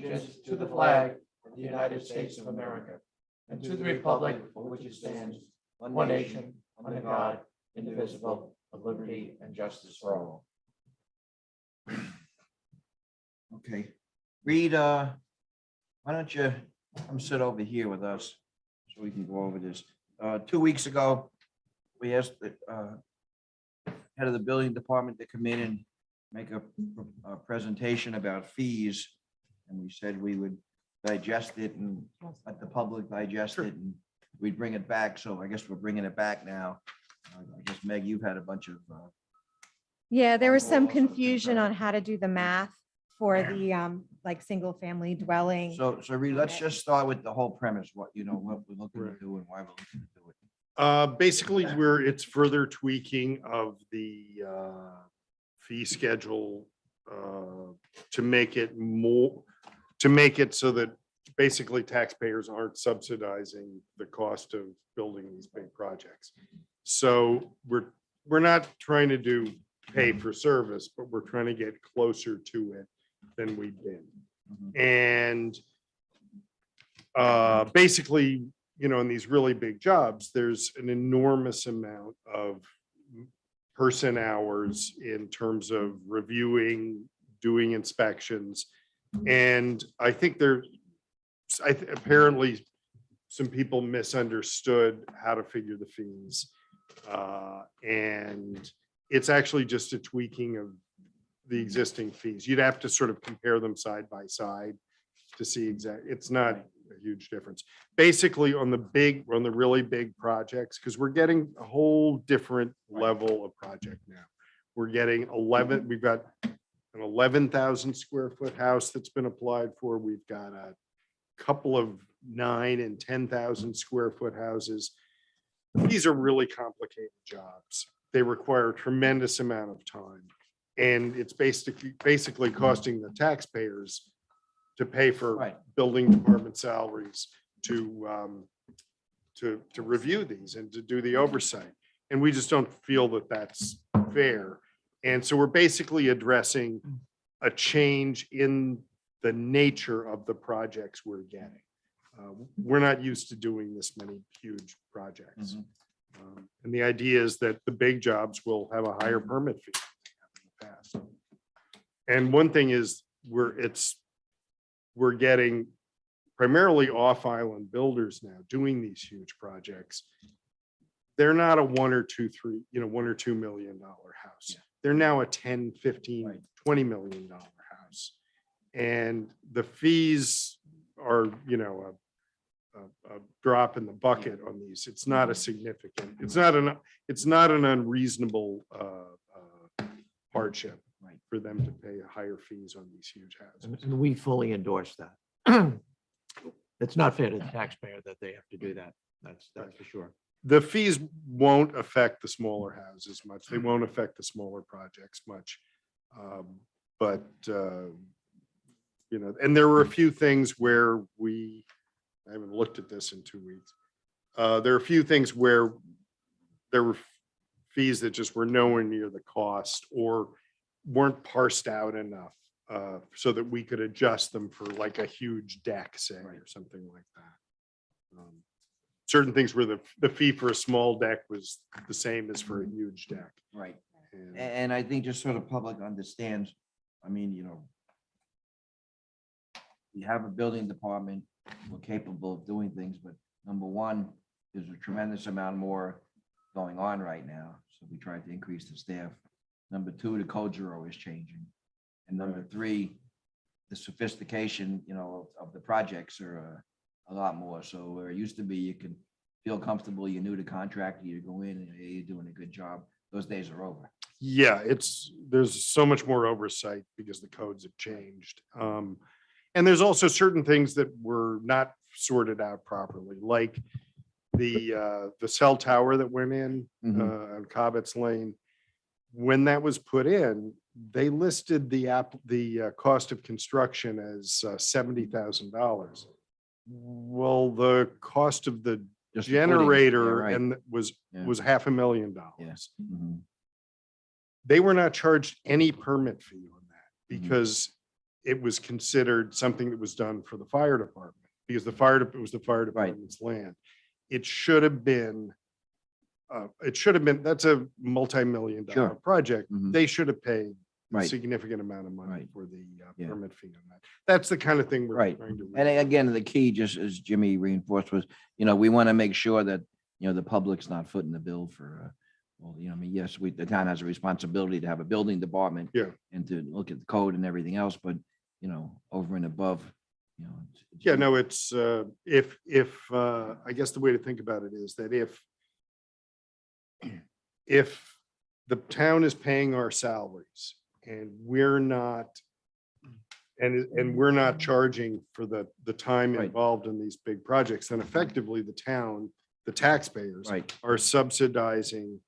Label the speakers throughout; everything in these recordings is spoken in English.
Speaker 1: allegiance to the flag of the United States of America and to the republic for which it stands, one nation, under God, indivisible, with liberty and justice for all.
Speaker 2: Okay, Reed, why don't you come sit over here with us so we can go over this. 2 weeks ago, we asked the head of the building department to come in and make a presentation about fees. And we said we would digest it and let the public digest it, and we'd bring it back. So I guess we're bringing it back now. I guess, Meg, you've had a bunch of
Speaker 3: Yeah, there was some
Speaker 2: Also
Speaker 3: confusion
Speaker 2: concur.
Speaker 3: on how to do the math for the like single family dwelling.
Speaker 2: so Reed, let's just start with the whole premise, what we're looking to do and why we're looking to do it.
Speaker 4: Basically, it's further tweaking of the fee schedule to make it so that basically taxpayers aren't subsidizing the cost of building these big projects. So we're not trying to do pay for service, but we're trying to get closer to it than we've been. And basically, in these really big jobs, there's an enormous amount of person hours in terms of reviewing, doing inspections. And I think apparently some people misunderstood how to figure the fees. And it's actually just a tweaking of the existing fees. You'd have to sort of compare them side by side to see it's not a huge difference. Basically on the really big projects, because we're getting a whole different level of project now. We're getting we've got an 11,000 square foot house that's been applied for. We've got a couple of 9,000 and 10,000 square foot houses. These are really complicated jobs. They require a tremendous amount of time. And it's basically costing the taxpayers to pay for building department salaries to review these and to do the oversight. And we just don't feel that that's fair. And so we're basically addressing a change in the nature of the projects we're getting. We're not used to doing this many huge projects. And the idea is that the big jobs will have a higher permit fee than in the past. And one thing is we're getting primarily off-island builders now doing these huge projects. They're not a $1 or $2 million house. Yeah. They're now a 10, 15, $20 million house. And the fees are, a drop in the bucket on these. It's not a significant, it's not an unreasonable hardship for them to pay higher fees on these huge houses.
Speaker 1: And we fully endorse that. It's not fair to the taxpayer that they have to do that. That's for sure.
Speaker 4: The fees won't affect the smaller houses much. They won't affect the smaller projects much. And there were a few things where I haven't looked at this in 2 weeks. There are a few things where there were fees that just were nowhere near the cost or weren't parsed out enough so that we could adjust them for like a huge deck, say, or something like that. Certain things where the fee for a small deck was the same as for a huge deck.
Speaker 2: Right. And I think just so the public understands, we have a building department, we're capable of doing things, but number one, there's a tremendous amount more going on right now. So we try to increase the staff. Number two, the codes are always changing. And number three, the sophistication, of the projects are a lot more. So where it used to be, you can feel comfortable, you knew the contractor, you go in and hey, you're doing a good job. Those days are over.
Speaker 4: Yeah, there's so much more oversight because the codes have changed. And there's also certain things that were not sorted out properly, like the cell tower that went in on Cobbetts Lane. When that was put in, they listed the cost of construction as $70,000. Well, the cost of the
Speaker 2: Just
Speaker 4: generator
Speaker 2: the footings,
Speaker 4: was $500,000.
Speaker 2: Yes.
Speaker 4: They were not charged any permit fee on that because it was considered something that was done for the fire department because it was the fire department's land. It should have been, that's a multi-million-dollar
Speaker 2: Sure.
Speaker 4: project.
Speaker 2: Mhm.
Speaker 4: They should have paid a
Speaker 2: Right.
Speaker 4: significant amount of money
Speaker 2: Right.
Speaker 4: for the
Speaker 2: Yeah.
Speaker 4: permit fee on that. That's the kind of thing we're
Speaker 2: Right.
Speaker 4: trying to.
Speaker 2: And again, the key, just as Jimmy reinforced, was, we want to make sure that, the public's not footing the bill for, well, I mean, yes, the town has a responsibility to have a building department.
Speaker 4: Yeah.
Speaker 2: And to look at the code and everything else, but, over and above, it's-
Speaker 4: Yeah, no, it's, if, I guess the way to think about it is that if the town is paying our salaries and we're not, and we're not charging for the time
Speaker 2: Right.
Speaker 4: involved in these big projects, then effectively the town, the taxpayers
Speaker 2: Right,
Speaker 4: are subsidizing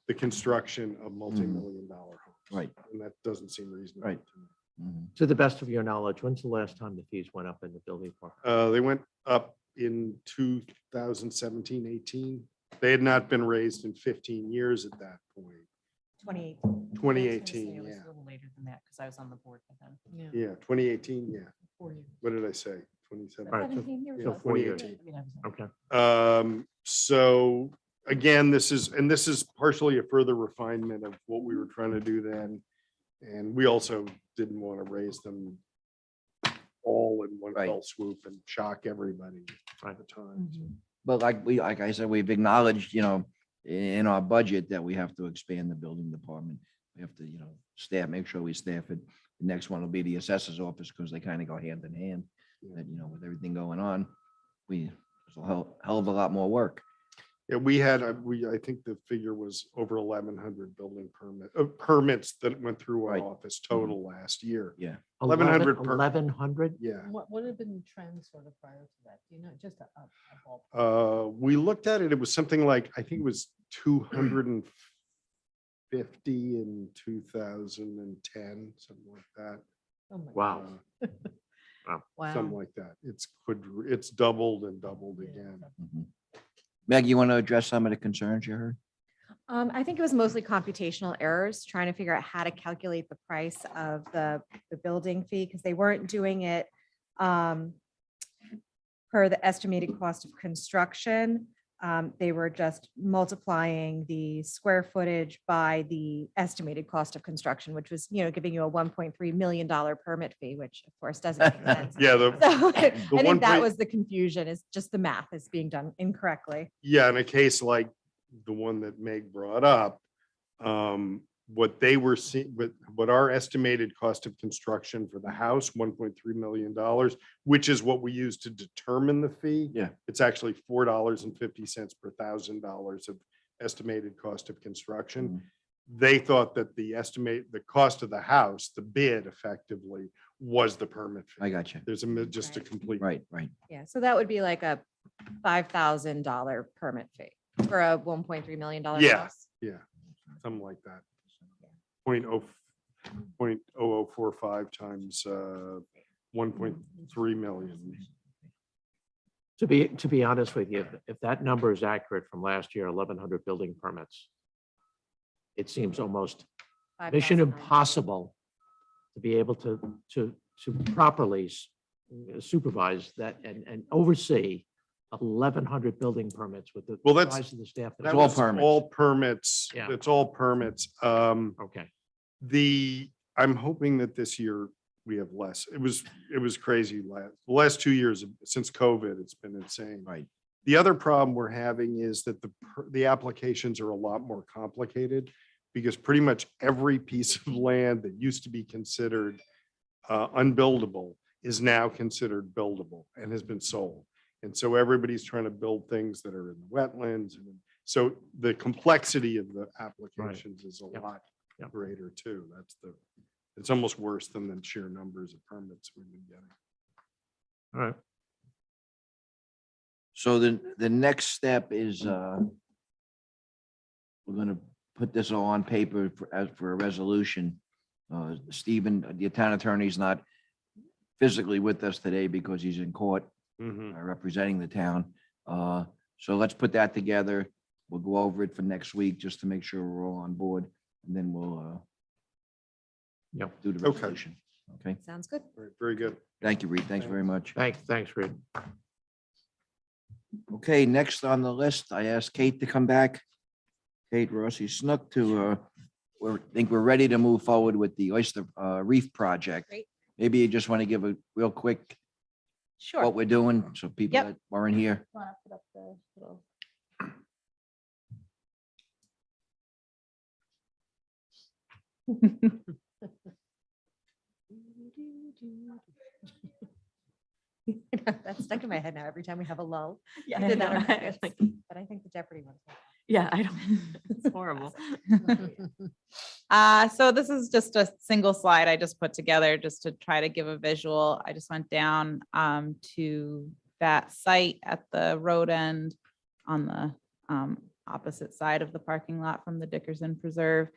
Speaker 4: the construction of multi-million-dollar homes.
Speaker 2: right,
Speaker 4: And that doesn't seem reasonable.
Speaker 2: Right.
Speaker 4: to me.
Speaker 2: mhm.
Speaker 1: To the best of your knowledge, when's the last time the fees went up in the building department?
Speaker 4: They went up in 2017, 18. They had not been raised in 15 years at that point.
Speaker 3: 28.
Speaker 4: 2018,
Speaker 5: It was
Speaker 4: yeah.
Speaker 5: a little later than that because I was on the board by then.
Speaker 4: Yeah, 2018, yeah.
Speaker 5: 4 years.
Speaker 4: What did I say? 27.
Speaker 1: All right, so-
Speaker 3: 17 years
Speaker 4: Yeah,
Speaker 3: old.
Speaker 1: 4 years.
Speaker 4: 2018.
Speaker 5: I mean, I was on-
Speaker 1: Okay.
Speaker 4: So again, this is partially a further refinement of what we were trying to do then. And we also didn't want to raise them all in one
Speaker 2: Right.
Speaker 4: fell swoop and shock everybody at the time.
Speaker 5: Mhm.
Speaker 2: But like I said, we've acknowledged, in our budget that we have to expand the building department. We have to, make sure we staff it. The next one will be the assessor's office because they kind of go hand in hand.
Speaker 4: Yeah.
Speaker 2: That, with everything going on, there's a hell of a lot more work.
Speaker 4: Yeah, we had, I think the figure was over 1,100 building permits that went through our
Speaker 2: Right.
Speaker 4: office total last year.
Speaker 2: Yeah.
Speaker 4: 1,100 per-
Speaker 1: 1,100?
Speaker 4: Yeah.
Speaker 5: What have been the trends sort of prior to that? Do you know, just a ballpark?
Speaker 4: We looked at it, it was something like, I think it was 250 in 2010, something like that.
Speaker 5: Oh my
Speaker 1: Wow.
Speaker 4: Uh,
Speaker 5: Wow.
Speaker 4: Something like that. It's doubled and doubled
Speaker 5: Yeah.
Speaker 4: again.
Speaker 2: Mhm. Meg, you want to address some of the concerns you heard?
Speaker 3: I think it was mostly computational errors, trying to figure out how to calculate the price of the building fee, because they weren't doing it per the estimated cost of construction. They were just multiplying the square footage by the estimated cost of construction, which was, giving you a $1.3 million permit fee, which of course doesn't make sense.
Speaker 4: Yeah,
Speaker 3: So I think that
Speaker 4: 1.
Speaker 3: was the confusion, is just the math is being done incorrectly.
Speaker 4: Yeah, in a case like the one that Meg brought up, what they were seeing, what our estimated cost of construction for the house, $1.3 million, which is what we use to determine the fee.
Speaker 2: Yeah.
Speaker 4: It's actually $4.50 per $1,000 of estimated cost of construction.
Speaker 2: Mhm.
Speaker 4: They thought that the cost of the house, the bid effectively was the permit
Speaker 2: I
Speaker 4: fee.
Speaker 2: got you.
Speaker 4: There's just a
Speaker 3: Right.
Speaker 4: complete.
Speaker 2: Right, right.
Speaker 3: Yeah, so that would be like a $5,000 permit fee for a $1.3 million
Speaker 4: Yeah.
Speaker 3: house.
Speaker 4: Yeah, something like that. 0.0045 times 1.3 million.
Speaker 1: To be honest with you, if that number is accurate from last year, 1,100 building permits, it seems almost mission
Speaker 3: 5,900.
Speaker 1: impossible to be able to properly supervise that and oversee 1,100 building permits with the
Speaker 4: Well, that's-
Speaker 1: size of the staff.
Speaker 2: That's
Speaker 4: That
Speaker 2: all
Speaker 4: was
Speaker 2: permits.
Speaker 4: all permits.
Speaker 1: Yeah.
Speaker 4: It's all permits.
Speaker 1: Okay.
Speaker 4: I'm hoping that this year we have less. It was crazy. The last 2 years since COVID, it's been insane.
Speaker 2: Right.
Speaker 4: The other problem we're having is that the applications are a lot more complicated because pretty much every piece of land that used to be considered unbuildable is now considered buildable and has been sold. And so everybody's trying to build things that are in the wetlands. And so the complexity of the applications is a
Speaker 1: Yep.
Speaker 4: lot
Speaker 1: Yep.
Speaker 4: greater too. It's almost worse than the sheer numbers of permits we've been getting.
Speaker 1: All right.
Speaker 2: So the next step is, we're gonna put this all on paper for a resolution. Stephen, the town attorney's not physically with us today because he's in court representing the town. So let's put that together. We'll go over it for next week just to make sure we're all on board, and then we'll
Speaker 1: Yep.
Speaker 2: do the
Speaker 4: Okay.
Speaker 2: resolution. Okay,
Speaker 3: Sounds good.
Speaker 4: Very, very good.
Speaker 2: thank you, Reed. Thanks very much.
Speaker 1: Thanks, Reed.
Speaker 2: Okay, next on the list, I asked Kate to come back. Kate Rossi Snook to, think we're ready to move forward with the Oyster Reef project.
Speaker 3: Great.
Speaker 2: Maybe you just want to give a real quick
Speaker 3: Sure.
Speaker 2: what we're doing, so people
Speaker 3: Yep.
Speaker 2: that weren't here.
Speaker 3: Wanna put up the little- That's stuck in my head now every time we have a lull.
Speaker 6: Yeah,
Speaker 3: I
Speaker 6: I
Speaker 3: did that
Speaker 6: know.
Speaker 3: on
Speaker 6: I
Speaker 3: purpose,
Speaker 6: like-
Speaker 3: but I think the Jeopardy one.
Speaker 6: Yeah, I don't, it's horrible.
Speaker 3: Awesome.
Speaker 6: So this is just a single slide I just put together just to try to give a visual. I just went down to that site at the road end on the opposite side of the parking lot from the Dickerson Preserve.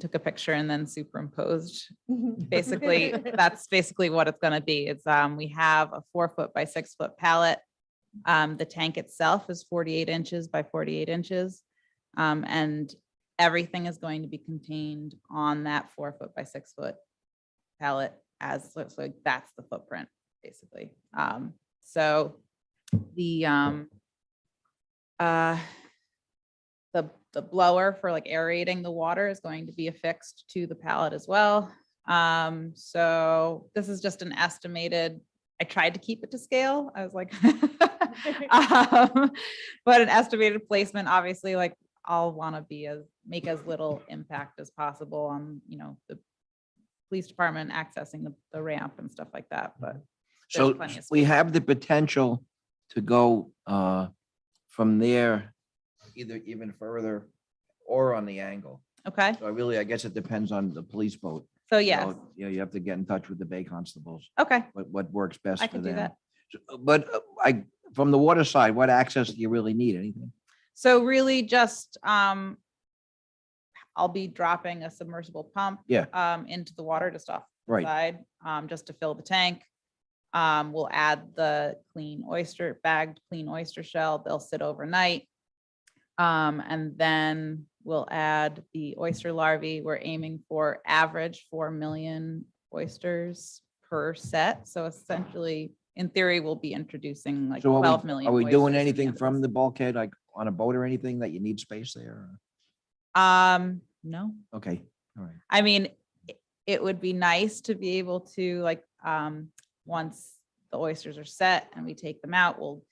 Speaker 6: Took a picture and then superimposed. Basically, that's basically what it's gonna be. It's we have a 4-foot by 6-foot pallet. The tank itself is 48 inches by 48 inches. And everything is going to be contained on that 4-foot by 6-foot pallet as, so that's the footprint, basically. So the the blower for like aerating the water is going to be affixed to the pallet as well. So this is just an estimated, I tried to keep it to scale. I was like, but an estimated placement, obviously, like I'll want to make as little impact as possible on, the police department accessing the ramp and stuff like that, but. there's
Speaker 2: So
Speaker 6: plenty of
Speaker 2: we
Speaker 6: space.
Speaker 2: have the potential to go from there either even further or on the angle.
Speaker 6: Okay,
Speaker 2: So I guess it depends on the police boat.
Speaker 6: so
Speaker 2: You
Speaker 6: yes,
Speaker 2: know, you have to get in touch with the bay constables,
Speaker 6: okay,
Speaker 2: what works best
Speaker 6: I
Speaker 2: for
Speaker 6: could do
Speaker 2: them.
Speaker 6: that.
Speaker 2: But from the water side, what access do you really need? Anything?
Speaker 6: So really just, I'll be dropping a submersible pump.
Speaker 2: Yeah.
Speaker 6: Into the water just off the
Speaker 2: Right.
Speaker 6: side, just to fill the tank. We'll add the bagged clean oyster shell. They'll sit overnight. And then we'll add the oyster larvae. We're aiming for average 4 million oysters per set. So essentially, in theory, we'll be introducing like
Speaker 2: So
Speaker 6: 12 million.
Speaker 2: are we
Speaker 6: oysters
Speaker 2: doing
Speaker 6: in the
Speaker 2: anything
Speaker 6: end of
Speaker 2: from
Speaker 6: this.
Speaker 2: the bulkhead, like on a boat or anything that you need space there?
Speaker 6: No,
Speaker 2: Okay, all right.
Speaker 6: I mean, it would be nice to be able to like, once the oysters are set and we take them out, we'll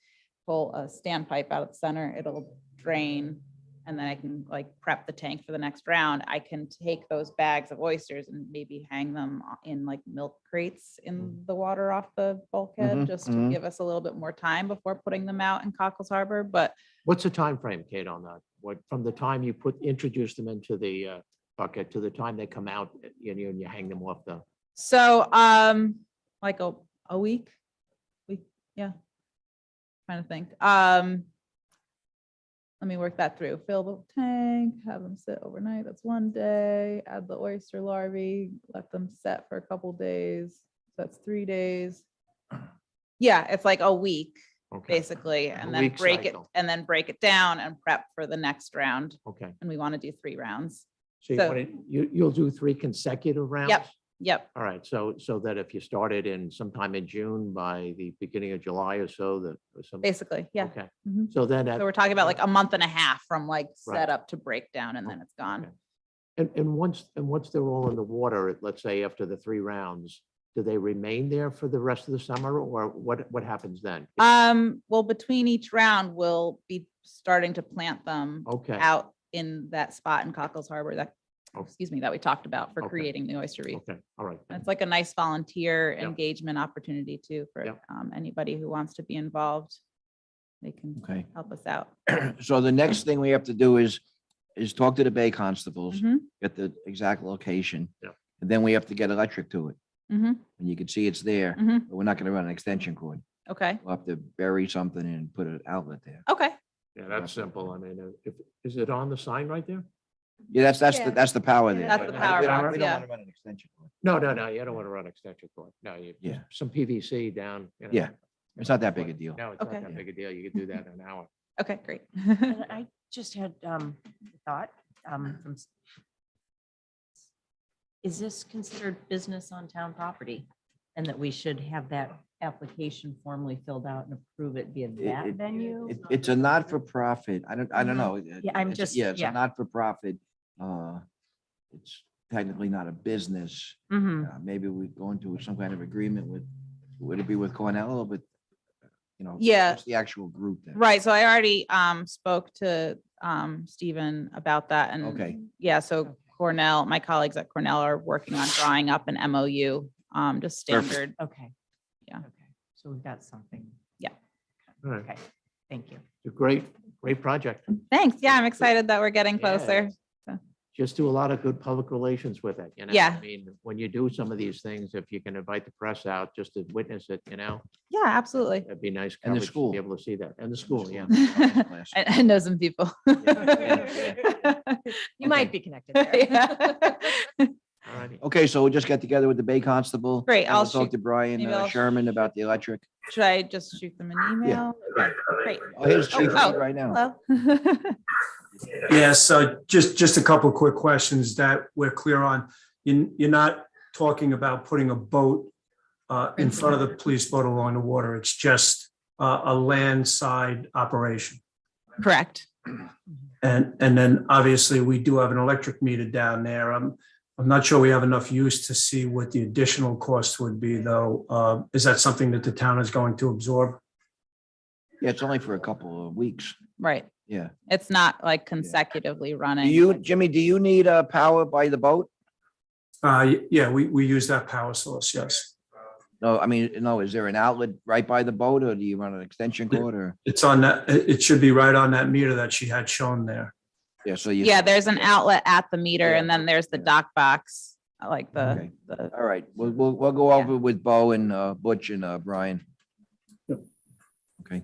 Speaker 6: pull a standpipe out of the center, it'll drain. And then I can like prep the tank for the next round. I can take those bags of oysters and maybe hang them in like milk crates in the water off the bulkhead,
Speaker 2: Mhm,
Speaker 6: just to
Speaker 2: mhm.
Speaker 6: give us a little bit more time before putting them out in Cockles Harbor. But
Speaker 1: What's the time frame, Kate, on that? From the time you introduce them into the bucket to the time they come out, and you hang them off the,
Speaker 6: so, like a week, yeah. Trying to think. Let me work that through. Fill the tank, have them sit overnight. That's 1 day. Add the oyster larvae, let them set for a couple days. That's 3 days. Yeah, it's like a week,
Speaker 1: okay,
Speaker 6: basically,
Speaker 1: A
Speaker 6: and then
Speaker 1: week
Speaker 6: break it,
Speaker 1: cycle.
Speaker 6: and then break it down and prep for the next round.
Speaker 1: okay.
Speaker 6: And we want to do 3 rounds.
Speaker 1: So
Speaker 6: So-
Speaker 1: you'll do 3 consecutive rounds?
Speaker 6: Yep,
Speaker 1: All right, so that if you started in sometime in June, by the beginning of July or so, that or some.
Speaker 6: basically, yeah.
Speaker 1: Okay,
Speaker 6: Mhm.
Speaker 1: so then.
Speaker 6: So we're talking about like a month and a half from like
Speaker 1: Right.
Speaker 6: setup to breakdown, and then it's gone.
Speaker 1: Okay. And once they're all in the water, let's say after the 3 rounds, do they remain there for the rest of the summer, or what happens then?
Speaker 6: Well, between each round, we'll be starting to plant them
Speaker 1: Okay,
Speaker 6: out in that spot in Cockles Harbor that,
Speaker 1: Oh.
Speaker 6: excuse me, that we talked about for
Speaker 1: Okay.
Speaker 6: creating the oyster reef.
Speaker 1: okay, all right.
Speaker 6: And it's like a nice volunteer
Speaker 1: Yeah.
Speaker 6: engagement opportunity too, for
Speaker 1: Yeah.
Speaker 6: anybody who wants to be involved. They can
Speaker 2: Okay.
Speaker 6: help us out.
Speaker 2: So the next thing we have to do is talk to the bay constables,
Speaker 6: Mhm,
Speaker 2: get the exact location.
Speaker 1: Yeah.
Speaker 2: And then we have to get electric to it.
Speaker 6: mhm,
Speaker 2: And you can see it's there,
Speaker 6: mhm.
Speaker 2: but we're not gonna run an extension cord.
Speaker 6: Okay,
Speaker 2: We'll have to bury something and put an outlet there.
Speaker 6: okay.
Speaker 1: Yeah, that's simple. I mean, is it on the sign right there?
Speaker 2: Yeah, that's
Speaker 3: Yeah.
Speaker 2: the power there.
Speaker 6: That's
Speaker 2: but
Speaker 6: the
Speaker 2: we
Speaker 6: power
Speaker 2: don't-
Speaker 6: box,
Speaker 2: We don't
Speaker 6: yeah.
Speaker 2: want to run an extension cord.
Speaker 1: No, you don't want to run extension cord. No,
Speaker 2: Yeah.
Speaker 1: some PVC down.
Speaker 2: Yeah, it's not that big a deal.
Speaker 1: No, it's not
Speaker 6: Okay.
Speaker 1: that big a deal. You could do that in an hour.
Speaker 6: Okay, great.
Speaker 7: And I just had a thought from is this considered business on town property? And that we should have that application formally filled out and approve it via that venue?
Speaker 2: It's a not-for-profit. I don't know.
Speaker 7: Yeah, I'm
Speaker 2: It's-
Speaker 7: just-
Speaker 2: Yeah, it's a
Speaker 7: yeah.
Speaker 2: not-for-profit. It's technically not a business. Maybe we go into some kind of agreement with, would it be with Cornell, but,
Speaker 6: Yeah.
Speaker 2: what's the actual group then?
Speaker 6: Right, so I already spoke to Stephen about that, and
Speaker 2: Okay.
Speaker 6: yeah, so Cornell, my colleagues at Cornell are working on drawing up an MOU, just
Speaker 2: Perfect.
Speaker 6: standard.
Speaker 7: Okay.
Speaker 6: Yeah.
Speaker 7: Okay. So we've got something.
Speaker 1: All right.
Speaker 7: Okay, thank you.
Speaker 1: It's a great project.
Speaker 6: Thanks, yeah, I'm excited that we're getting closer.
Speaker 1: Just do a lot of good public relations with it,
Speaker 6: Yeah.
Speaker 1: I mean, when you do some of these things, if you can invite the press out just to witness it,
Speaker 6: Yeah, absolutely.
Speaker 1: that'd be nice.
Speaker 2: And the
Speaker 1: coverage to
Speaker 2: school.
Speaker 1: Be able to see that. And the school, yeah.
Speaker 6: I know some people.
Speaker 3: You might be connected there.
Speaker 6: Yeah.
Speaker 1: All righty.
Speaker 2: Okay, so we'll just get together with the Bay Constable.
Speaker 6: Great,
Speaker 2: and we'll
Speaker 6: I'll
Speaker 2: talk
Speaker 6: shoot-
Speaker 2: to Brian
Speaker 6: maybe I'll
Speaker 2: Sherman about the electric.
Speaker 6: Should I just shoot them an email? Okay, Great.
Speaker 2: Oh, here's Chief
Speaker 6: Oh,
Speaker 2: right now.
Speaker 6: Hello.
Speaker 8: Yeah, so just a couple quick questions that we're clear on. You're not talking about putting a boat in front of the police boat along the water. It's just a landside operation.
Speaker 6: Correct.
Speaker 8: And then obviously we do have an electric meter down there. I'm not sure we have enough use to see what the additional cost would be, though. Is that something that the town is going to absorb?
Speaker 2: Yeah, it's only for a couple of weeks.
Speaker 6: Right.
Speaker 2: Yeah.
Speaker 6: It's not like consecutively running.
Speaker 2: Do you, Jimmy, do you need power by the boat?
Speaker 8: Yeah, we use that power source, yes.
Speaker 2: No, I mean, no, is there an outlet right by the boat or do you run an extension cord or?
Speaker 8: It's on that, it should be right on that meter that she had shown there.
Speaker 2: Yeah, so you.
Speaker 6: Yeah, there's an outlet at the meter
Speaker 2: Yeah.
Speaker 6: and then there's the dock box, like
Speaker 2: Okay.
Speaker 6: the,
Speaker 2: All right, we'll go over with Bo and Butch and Brian.
Speaker 8: Yep.
Speaker 2: Okay.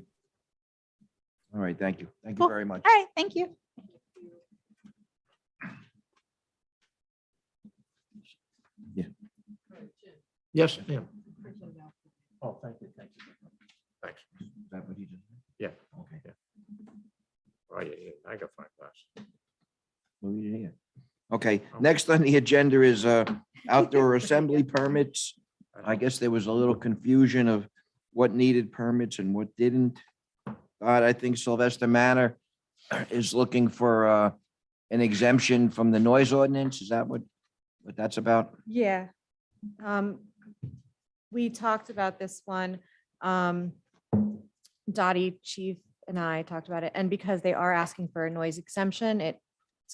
Speaker 2: All right, thank you. Thank you
Speaker 6: Cool.
Speaker 2: very much.
Speaker 6: all right, thank you.
Speaker 1: Yes, ma'am. Oh, thank you. Thanks.
Speaker 2: Is that what he just?
Speaker 1: Yeah.
Speaker 2: Okay.
Speaker 1: Oh, yeah, I got 5 bucks.
Speaker 2: Well, yeah. Okay, next on the agenda is outdoor assembly permits. I guess there was a little confusion of what needed permits and what didn't. I think Sylvester Manor is looking for an exemption from the noise ordinance. Is that what that's about?
Speaker 3: Yeah. We talked about this one. Dottie, Chief, and I talked about it. And because they are asking for a noise exemption, it's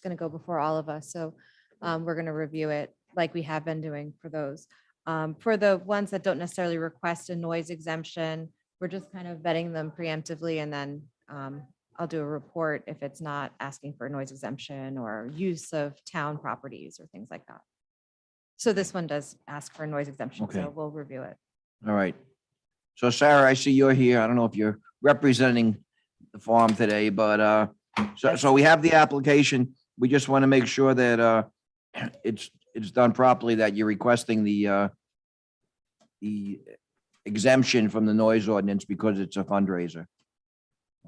Speaker 3: going to go before all of us. So we're going to review it like we have been doing for those. For the ones that don't necessarily request a noise exemption, we're just kind of vetting them preemptively, and then I'll do a report if it's not asking for a noise exemption or use of town properties or things like that. So this one does ask for a noise exemption,
Speaker 2: Okay.
Speaker 3: so we'll review it.
Speaker 2: All right. So Sarah, I see you're here. I don't know if you're representing the farm today, but so we have the application. We just want to make sure that it's done properly, that you're requesting the exemption from the noise ordinance because it's a fundraiser.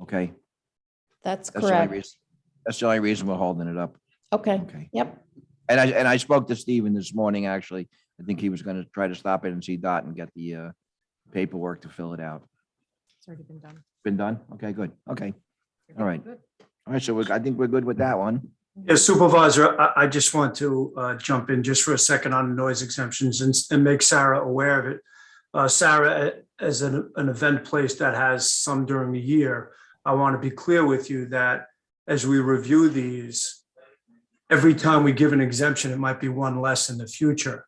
Speaker 2: Okay,
Speaker 7: That's
Speaker 2: that's the only
Speaker 7: correct.
Speaker 2: reason. That's the only reason we're holding it up.
Speaker 7: Okay,
Speaker 2: Okay.
Speaker 7: yep.
Speaker 2: And I spoke to Stephen this morning, actually. I think he was going to try to stop it and see Dot and get the paperwork to fill it out.
Speaker 3: It's already been done.
Speaker 2: Been done? Okay, good. Okay. All right. All right, so I think we're good with that one.
Speaker 8: Yeah, Supervisor, I just want to jump in just for a second on noise exemptions and make Sarah aware of it. Sarah, as an event place that has some during the year, I want to be clear with you that as we review these, every time we give an exemption, it might be one less in the future.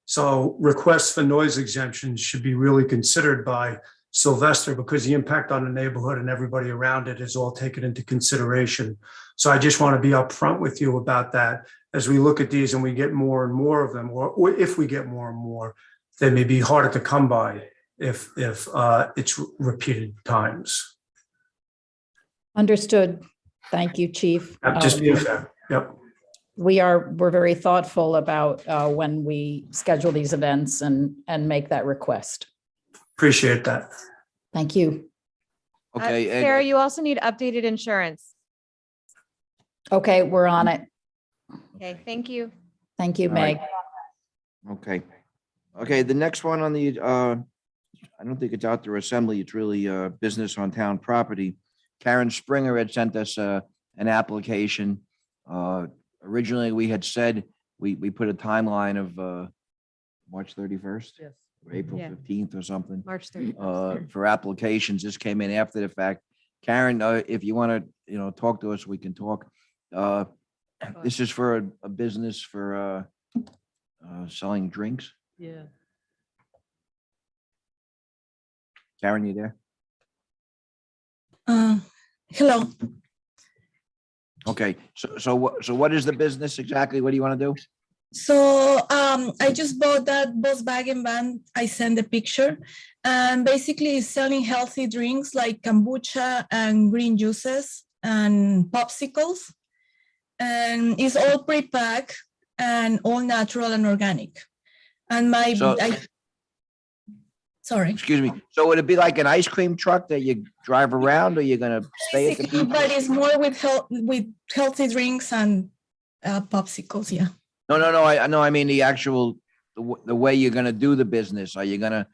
Speaker 8: So requests for noise exemptions should be really considered by Sylvester, because the impact on the neighborhood and everybody around it is all taken into consideration. So I just want to be upfront with you about that. As we look at these and we get more and more of them, or if we get more and more, they may be harder to come by if it's repeated times.
Speaker 5: Understood. Thank you, Chief.
Speaker 8: Just be fair. Yep.
Speaker 5: We're very thoughtful about when we schedule these events and make that request.
Speaker 8: Appreciate that.
Speaker 5: Thank you.
Speaker 2: Okay. and-
Speaker 3: Sarah, you also need updated insurance.
Speaker 5: Okay, we're on it.
Speaker 3: Okay, thank you.
Speaker 5: Thank you,
Speaker 2: All right.
Speaker 5: Meg.
Speaker 2: Okay. Okay, the next one on the, I don't think it's outdoor assembly, it's really business on town property. Karen Springer had sent us an application. Originally, we had said we put a timeline of March 31st,
Speaker 1: Yes.
Speaker 2: or April
Speaker 3: Yeah.
Speaker 2: 15th or something.
Speaker 3: March 31st.
Speaker 2: For applications. This came in after the fact. Karen, if you want to, talk to us, we can talk. This is for a business for selling drinks.
Speaker 1: Yeah.
Speaker 2: Karen, you there?
Speaker 9: Hello.
Speaker 2: Okay, so what is the business exactly? What do you want to do?
Speaker 9: So I just bought that Volkswagen van. I sent the picture, and basically it's selling healthy drinks like kombucha and green juices and popsicles, and it's all pre-packed and all natural and organic. And sorry.
Speaker 2: Excuse me. So would it be like an ice cream truck that you drive around, or you're gonna stay at the
Speaker 9: Basically,
Speaker 2: beach?
Speaker 9: but it's more with healthy drinks and popsicles. Yeah.
Speaker 2: No. I know. I mean the actual the way you're gonna do the business. Are you gonna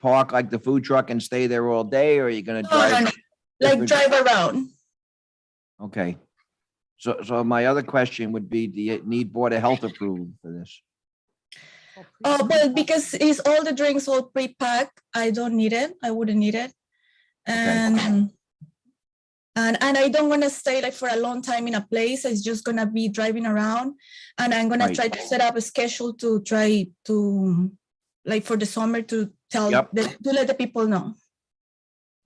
Speaker 2: park like the food truck and stay there all day, or are you gonna
Speaker 9: No,
Speaker 2: drive?
Speaker 9: like
Speaker 2: different-
Speaker 9: drive around.
Speaker 2: Okay. So my other question would be, do you need Board of Health approval for this?
Speaker 9: Oh, well, because it's all the drinks all pre-packed, I don't need it. I wouldn't need it. And I don't want to stay like for a long time in a place. It's just gonna be driving around, and I'm gonna
Speaker 2: Right.
Speaker 9: try to set up a schedule to try to, like for the summer, to tell
Speaker 2: Yep.
Speaker 9: to let the people know.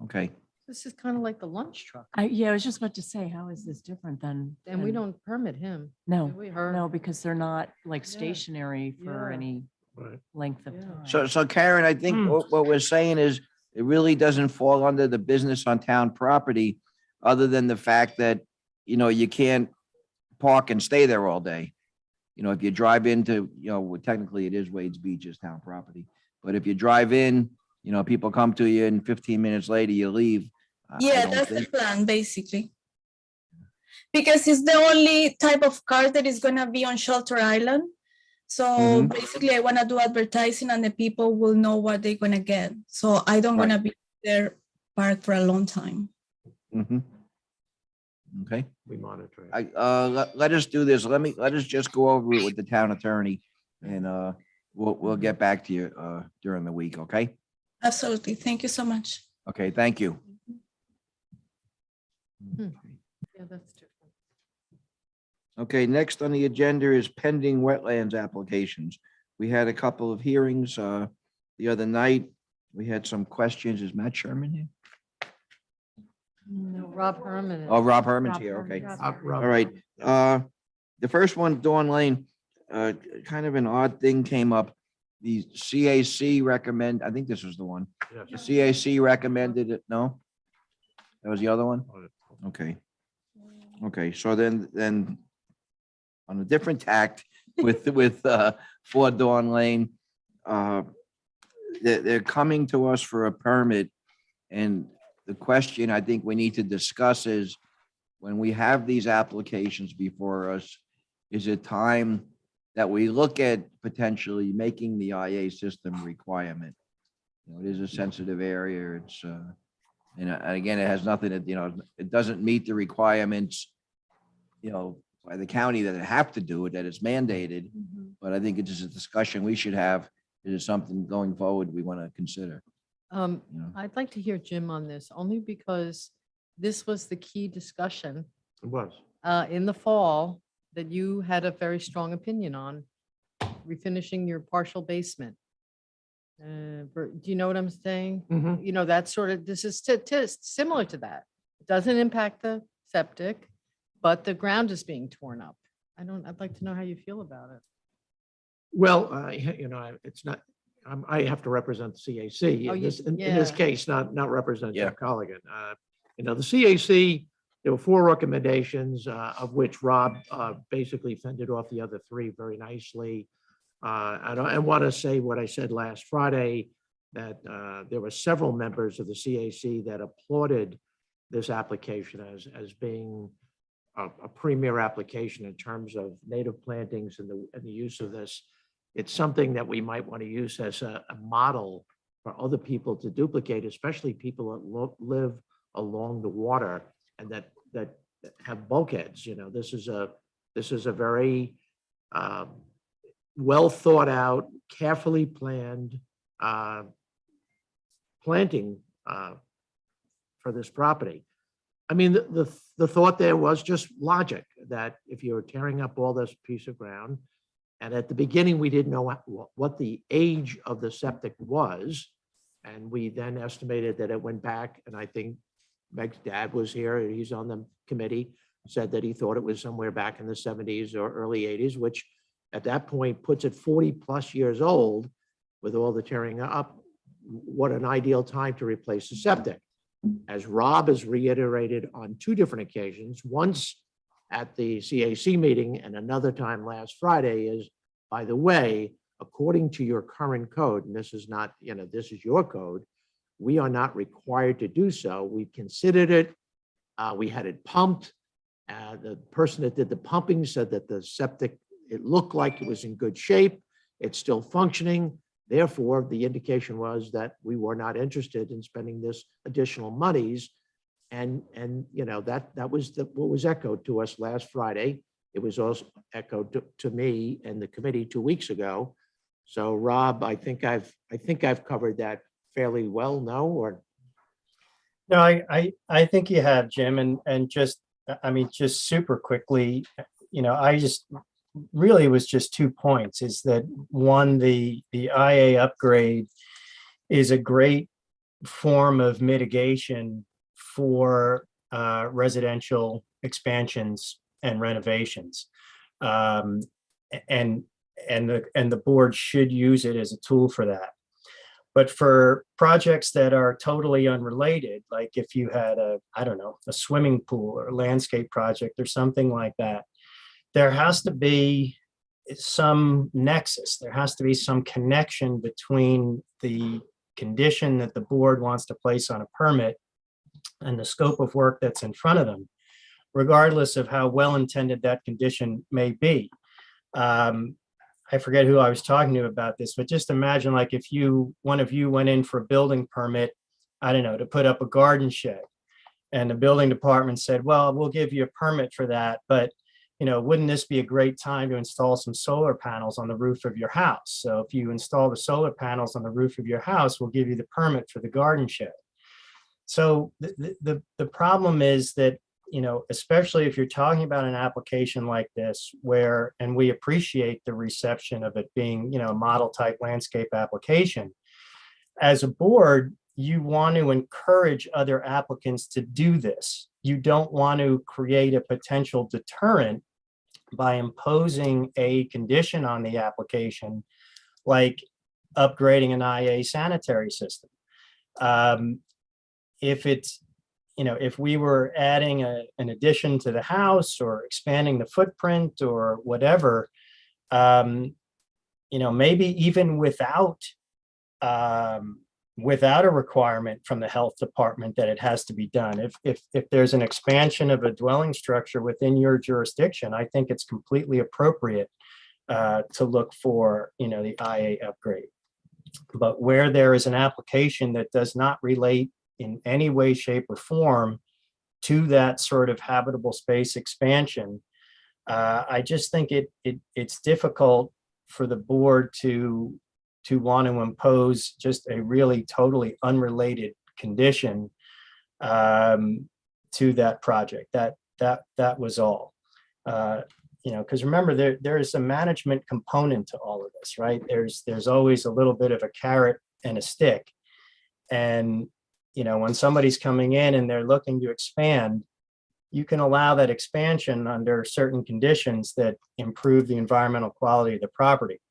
Speaker 2: Okay.
Speaker 1: This is kind of like the lunch truck,
Speaker 7: Yeah, I was just about to say, how is this different than?
Speaker 1: and we
Speaker 7: than-
Speaker 1: don't permit him.
Speaker 7: No,
Speaker 1: do we? Her?
Speaker 7: no, because they're not like
Speaker 1: Yeah.
Speaker 7: stationary for
Speaker 1: Yeah.
Speaker 7: any
Speaker 4: Right.
Speaker 7: length of
Speaker 1: Yeah.
Speaker 7: time.
Speaker 2: So Karen, I think what we're saying is it really doesn't fall under the business on town property, other than the fact that, you can't park and stay there all day. If you drive into, well, technically it is Wade's Beach is town property. But if you drive in, people come to you and 15 minutes later you leave. I
Speaker 9: Yeah,
Speaker 2: don't
Speaker 9: that's the
Speaker 2: think-
Speaker 9: plan, basically. Because it's the only type of car that is gonna be on Shelter Island. So
Speaker 2: Mhm.
Speaker 9: basically, I wanna do advertising, and the people will know what they're gonna get. So I don't
Speaker 2: Right.
Speaker 9: wanna be there parked for a long time.
Speaker 2: Mhm. Okay.
Speaker 1: We monitor it.
Speaker 2: Let us do this. Let us just go over it with the town attorney, and we'll get back to you during the week, okay?
Speaker 9: Absolutely. Thank you so much.
Speaker 2: Okay, thank you.
Speaker 1: Yeah, that's different.
Speaker 2: Okay, next on the agenda is pending wetlands applications. We had a couple of hearings the other night. We had some questions. Is Matt Sherman here?
Speaker 1: No, Rob Herman. is-
Speaker 2: Oh, Rob Herman's
Speaker 1: Rob
Speaker 2: here,
Speaker 1: Herman,
Speaker 2: okay.
Speaker 1: Rob.
Speaker 2: All right. The first one, Dawn Lane, kind of an odd thing came up. The CAC I think this was the one. The CAC recommended it, no? That was the other one? Okay. Okay, so then on a different tact with for Dawn Lane, they're coming to us for a permit. And the question I think we need to discuss is, when we have these applications before us, is it time that we look at potentially making the IA system requirement? It is a sensitive area. It's, and again, it has nothing to, it doesn't meet the requirements, by the county that they have to do it, that it's mandated. But I think it's just a discussion we should have. Is it something going forward we want to consider? you know?
Speaker 1: I'd like to hear Jim on this, only because this was the key discussion
Speaker 10: It was.
Speaker 1: in the fall that you had a very strong opinion on, refinishing your partial basement. Do you know what I'm saying?
Speaker 10: Mhm.
Speaker 1: That sort of, this is similar to that. It doesn't impact the septic, but the ground is being torn up. I'd like to know how you feel about it.
Speaker 10: Well, it's not, I have to represent the CAC
Speaker 1: Oh,
Speaker 10: in
Speaker 1: you-
Speaker 10: in this
Speaker 1: yeah.
Speaker 10: case, not represent
Speaker 2: Yeah.
Speaker 10: Jeff Colligan. The CAC, there were 4 recommendations, of which Rob basically fended off the other 3 very nicely. I want to say what I said last Friday, that there were several members of the CAC that applauded this application as being a premier application in terms of native plantings and the use of this it's something that we might want to use as a model for other people to duplicate, especially people that live along the water and that have bulkheads. This is a very well thought out, carefully planned planting for this property. I mean, the thought there was just logic that if you're tearing up all this piece of ground, and at the beginning, we didn't know what the age of the septic was. And we then estimated that it went back, and I think Meg's dad was here, he's on the committee, said that he thought it was somewhere back in the 70s or early 80s, which at that point puts it 40 plus years old with all the tearing up. What an ideal time to replace the septic. As Rob has reiterated on 2 different occasions, once at the CAC meeting and another time last Friday, is, by the way, according to your current code, and this is not, this is your code, we are not required to do so. We considered it. We had it pumped. The person that did the pumping said that the septic, it looked like it was in good shape. It's still functioning. Therefore, the indication was that we were not interested in spending this additional monies. And that was what was echoed to us last Friday. It was also echoed to me and the committee 2 weeks ago. So Rob, I think I've covered that fairly well, no? Or
Speaker 1: No, I think you have, Jim, and just super quickly, I just really was just 2 points. Is that one, the IA upgrade is a great form of mitigation for residential expansions and renovations, and the board should use it as a tool for that. But for projects that are totally unrelated, like if you had a swimming pool or a landscape project or something like that, there has to be some nexus. There has to be some connection between the condition that the board wants to place on a permit and the scope of work that's in front of them, regardless of how well-intended that condition may be. I forget who I was talking to about this, but just imagine, like, if one of you went in for a building permit, to put up a garden shed, and the building department said, well, we'll give you a permit for that, but wouldn't this be a great time to install some solar panels on the roof of your house? So if you install the solar panels on the roof of your house, we'll give you the permit for the garden shed. So the problem is that, especially if you're talking about an application like this, and we appreciate the reception of it being, a model type landscape application, as a board, you want to encourage other applicants to do this. You don't want to create a potential deterrent by imposing a condition on the application, like upgrading an IA sanitary system. If we were adding an addition to the house or expanding the footprint or whatever, maybe even without a requirement from the health department that it has to be done. If there's an expansion of a dwelling structure within your jurisdiction, I think it's completely appropriate to look for, the IA upgrade. But where there is an application that does not relate in any way, shape, or form to that sort of habitable space expansion, I just think it's difficult for the board to want to impose just a really totally unrelated condition to that project. That was all. Because remember, there is a management component to all of this, right? There's always a little bit of a carrot and a stick. And when somebody's coming in and they're looking to expand, you can allow that expansion under certain conditions that improve the environmental quality of the property.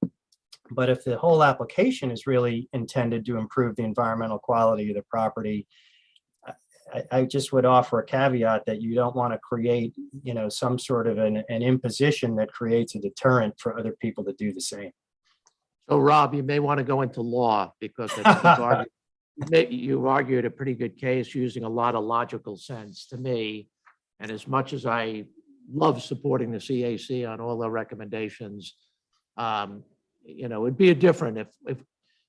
Speaker 1: But if the whole application is really intended to improve the environmental quality of the property, I just would offer a caveat that you don't want to create, some sort of an imposition that creates a deterrent for other people to do the same.
Speaker 10: So Rob, you may want to go into law because you argued a pretty good case using a lot of logical sense to me. And as much as I love supporting the CAC on all their recommendations, it'd be a different if,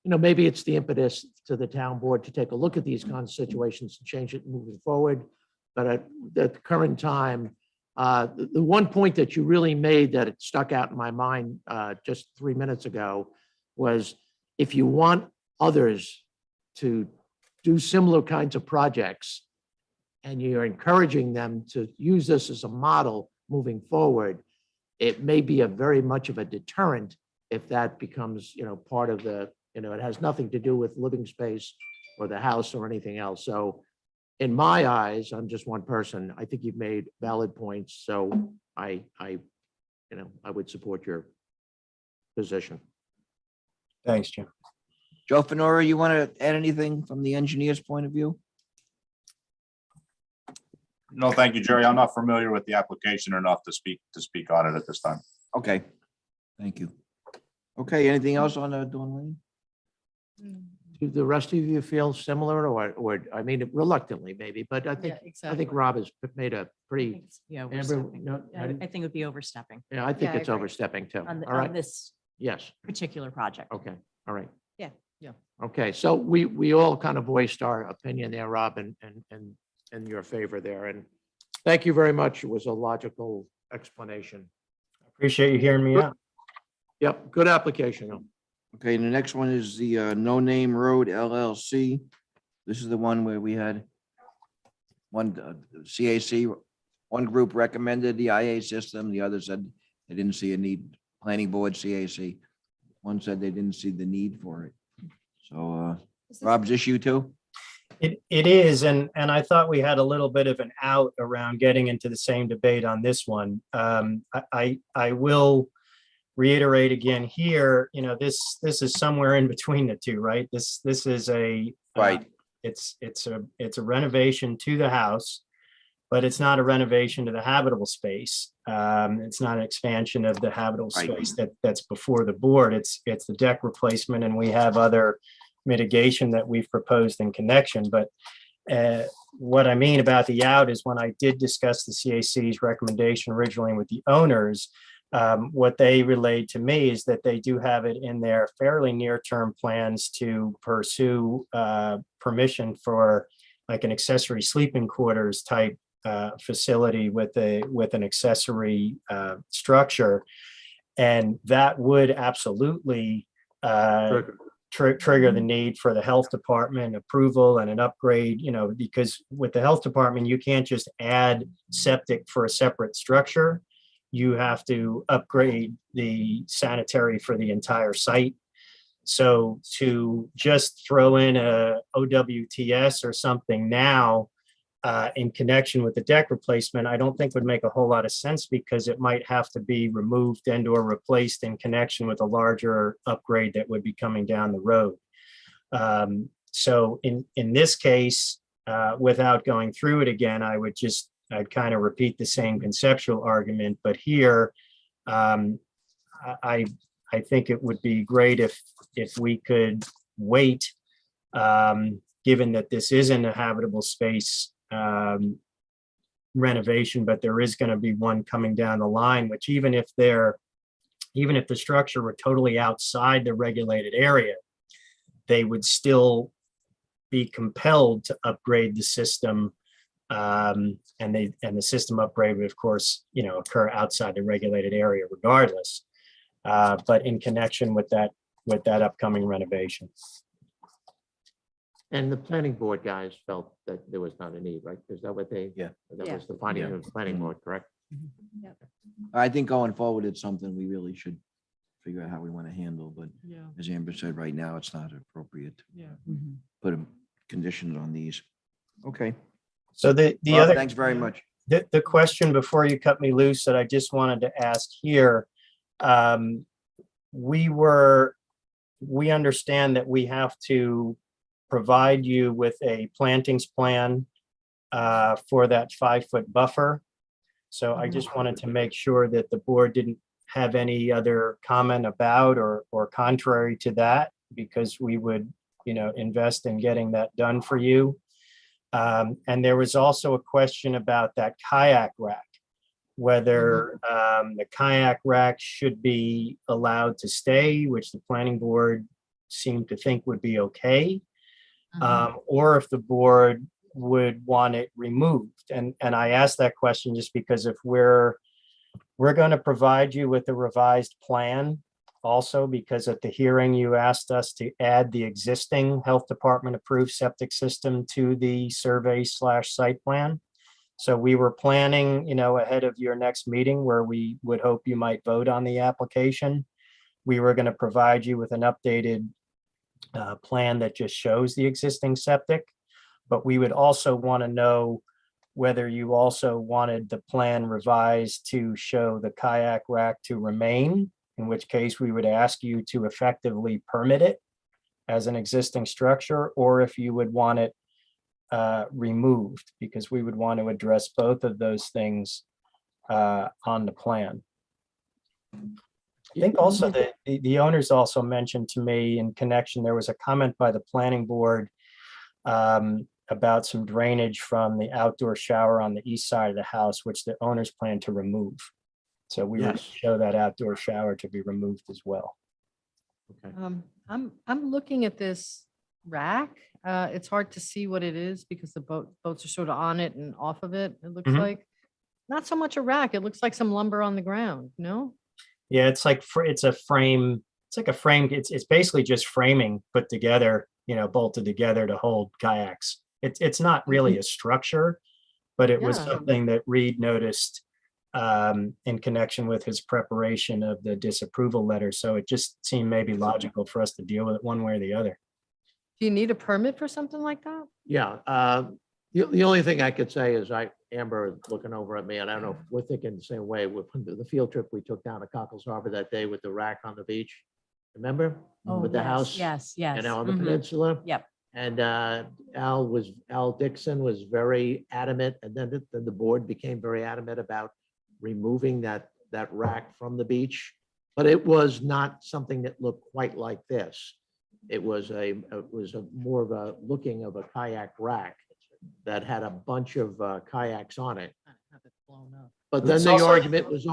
Speaker 10: maybe it's the impetus to the town board to take a look at these kinds of situations and change it moving forward. But at the current time, the one point that you really made that it stuck out in my mind just 3 minutes ago was if you want others to do similar kinds of projects and you're encouraging them to use this as a model moving forward, it may be a very much of a deterrent if that becomes, part of the, it has nothing to do with living space or the house or anything else. So in my eyes, I'm just one person. I think you've made valid points. So I would support your position.
Speaker 1: Thanks, Jim.
Speaker 2: Joe Fenora, you want to add anything from the engineer's point of view?
Speaker 11: No, thank you, Jerry. I'm not familiar with the application enough to speak on it at this time.
Speaker 2: Okay, thank you. Okay, anything else on Dawn Lane?
Speaker 10: Do the rest of you feel similar or I mean, reluctantly maybe, but I think Rob has made a pretty,
Speaker 7: Yeah,
Speaker 10: everyone-
Speaker 7: overstepping.
Speaker 10: no,
Speaker 7: I think it would be overstepping
Speaker 10: yeah, I think
Speaker 3: Yeah, I
Speaker 10: it's
Speaker 3: agree.
Speaker 10: overstepping too.
Speaker 7: on,
Speaker 10: All right,
Speaker 7: this
Speaker 10: yes,
Speaker 7: particular project.
Speaker 10: okay, all right.
Speaker 3: Yeah.
Speaker 7: Yeah.
Speaker 10: Okay, so we all kind of voiced our opinion there, Rob, and your favor there. And thank you very much. It was a logical explanation.
Speaker 1: Appreciate you hearing me out.
Speaker 10: Yep, good application. though.
Speaker 2: Okay, and the next one is the No Name Road LLC. This is the one where we had one CAC, one group recommended the IA system, the other said they didn't see a need. Planning board CAC. One said they didn't see the need for it. So Rob's issue too?
Speaker 1: It is, and I thought we had a little bit of an out around getting into the same debate on this one. I will reiterate again here, this is somewhere in between the two, right? This is a
Speaker 2: Right.
Speaker 1: It's a renovation to the house, but it's not a renovation to the habitable space. It's not an expansion of the habitable
Speaker 2: Right.
Speaker 1: space that's before the board. It's the deck replacement, and we have other mitigation that we've proposed in connection. But what I mean about the out is when I did discuss the CAC's recommendation originally with the owners, what they relayed to me is that they do have it in their fairly near-term plans to pursue permission for like an accessory sleeping quarters type facility with an accessory structure. And that would absolutely trigger the need for the health department approval and an upgrade, because with the health department, you can't just add septic for a separate structure. You have to upgrade the sanitary for the entire site. So to just throw in a OWTS or something now in connection with the deck replacement, I don't think would make a whole lot of sense, because it might have to be removed and or replaced in connection with a larger upgrade that would be coming down the road. So in this case, without going through it again, I'd kind of repeat the same conceptual argument, but here, I think it would be great if we could wait, given that this isn't a habitable space renovation, but there is going to be one coming down the line, which even if the structure were totally outside the regulated area, they would still be compelled to upgrade the system. And the system upgrade would, of course, occur outside the regulated area regardless, but in connection with that upcoming renovation.
Speaker 10: And the planning board guys felt that there was not a need, right? Is that what they?
Speaker 2: Yeah.
Speaker 10: That
Speaker 3: Yeah.
Speaker 10: was the finding of the planning board, correct?
Speaker 2: I think going forward, it's something we really should figure out how we want to handle, but
Speaker 7: Yeah.
Speaker 2: as Amber said, right now, it's not appropriate to
Speaker 7: Yeah.
Speaker 2: put conditions on these. Okay.
Speaker 1: So the
Speaker 2: Rob,
Speaker 1: other,
Speaker 2: thanks very much.
Speaker 1: the question before you cut me loose that I just wanted to ask here, we understand that we have to provide you with a plantings plan for that 5-foot buffer. So I just wanted to make sure that the board didn't have any other comment about or contrary to that, because we would, invest in getting that done for you. And there was also a question about that kayak rack. whether the kayak rack should be allowed to stay, which the planning board seemed to think would be okay, or if the board would want it removed. And I asked that question just because if we're going to provide you with a revised plan also, because at the hearing you asked us to add the existing health department approved septic system to the survey/site plan. So we were planning, ahead of your next meeting where we would hope you might vote on the application. We were going to provide you with an updated plan that just shows the existing septic, but we would also want to know whether you also wanted the plan revised to show the kayak rack to remain, in which case we would ask you to effectively permit it as an existing structure, or if you would want it removed, because we would want to address both of those things on the plan. I think also that the owners also mentioned to me in connection, there was a comment by the planning board about some drainage from the outdoor shower on the east side of the house, which the owners plan to remove. So we would
Speaker 10: Yes.
Speaker 1: show that outdoor shower to be removed as well.
Speaker 10: Okay.
Speaker 12: I'm looking at this rack. It's hard to see what it is because the boats are sort of on it and off of it. It looks
Speaker 1: Mhm.
Speaker 12: like not so much a rack. It looks like some lumber on the ground, no?
Speaker 1: Yeah, it's like, it's a frame, it's like a frame, it's basically just framing put together, bolted together to hold kayaks. It's not really a structure, but it was
Speaker 12: Yeah.
Speaker 1: something that Reed noticed in connection with his preparation of the disapproval letter. So it just seemed maybe logical for us to deal with it one way or the other.
Speaker 12: Do you need a permit for something like that?
Speaker 10: Yeah, the only thing I could say is Amber is looking over at me, and I don't know if we're thinking the same way with the field trip we took down to Cockles Harbor that day with the rack on the beach. Remember?
Speaker 7: Oh,
Speaker 10: With the
Speaker 7: yes,
Speaker 10: house,
Speaker 7: Yes, yes.
Speaker 10: on the
Speaker 7: mhm.
Speaker 10: peninsula?
Speaker 7: Yep.
Speaker 10: And Al Dixon was very adamant, and then the board became very adamant about removing that rack from the beach. But it was not something that looked quite like this. It was more of a looking of a kayak rack that had a bunch of kayaks on it. But then
Speaker 1: It's
Speaker 10: the
Speaker 1: also-
Speaker 10: argument was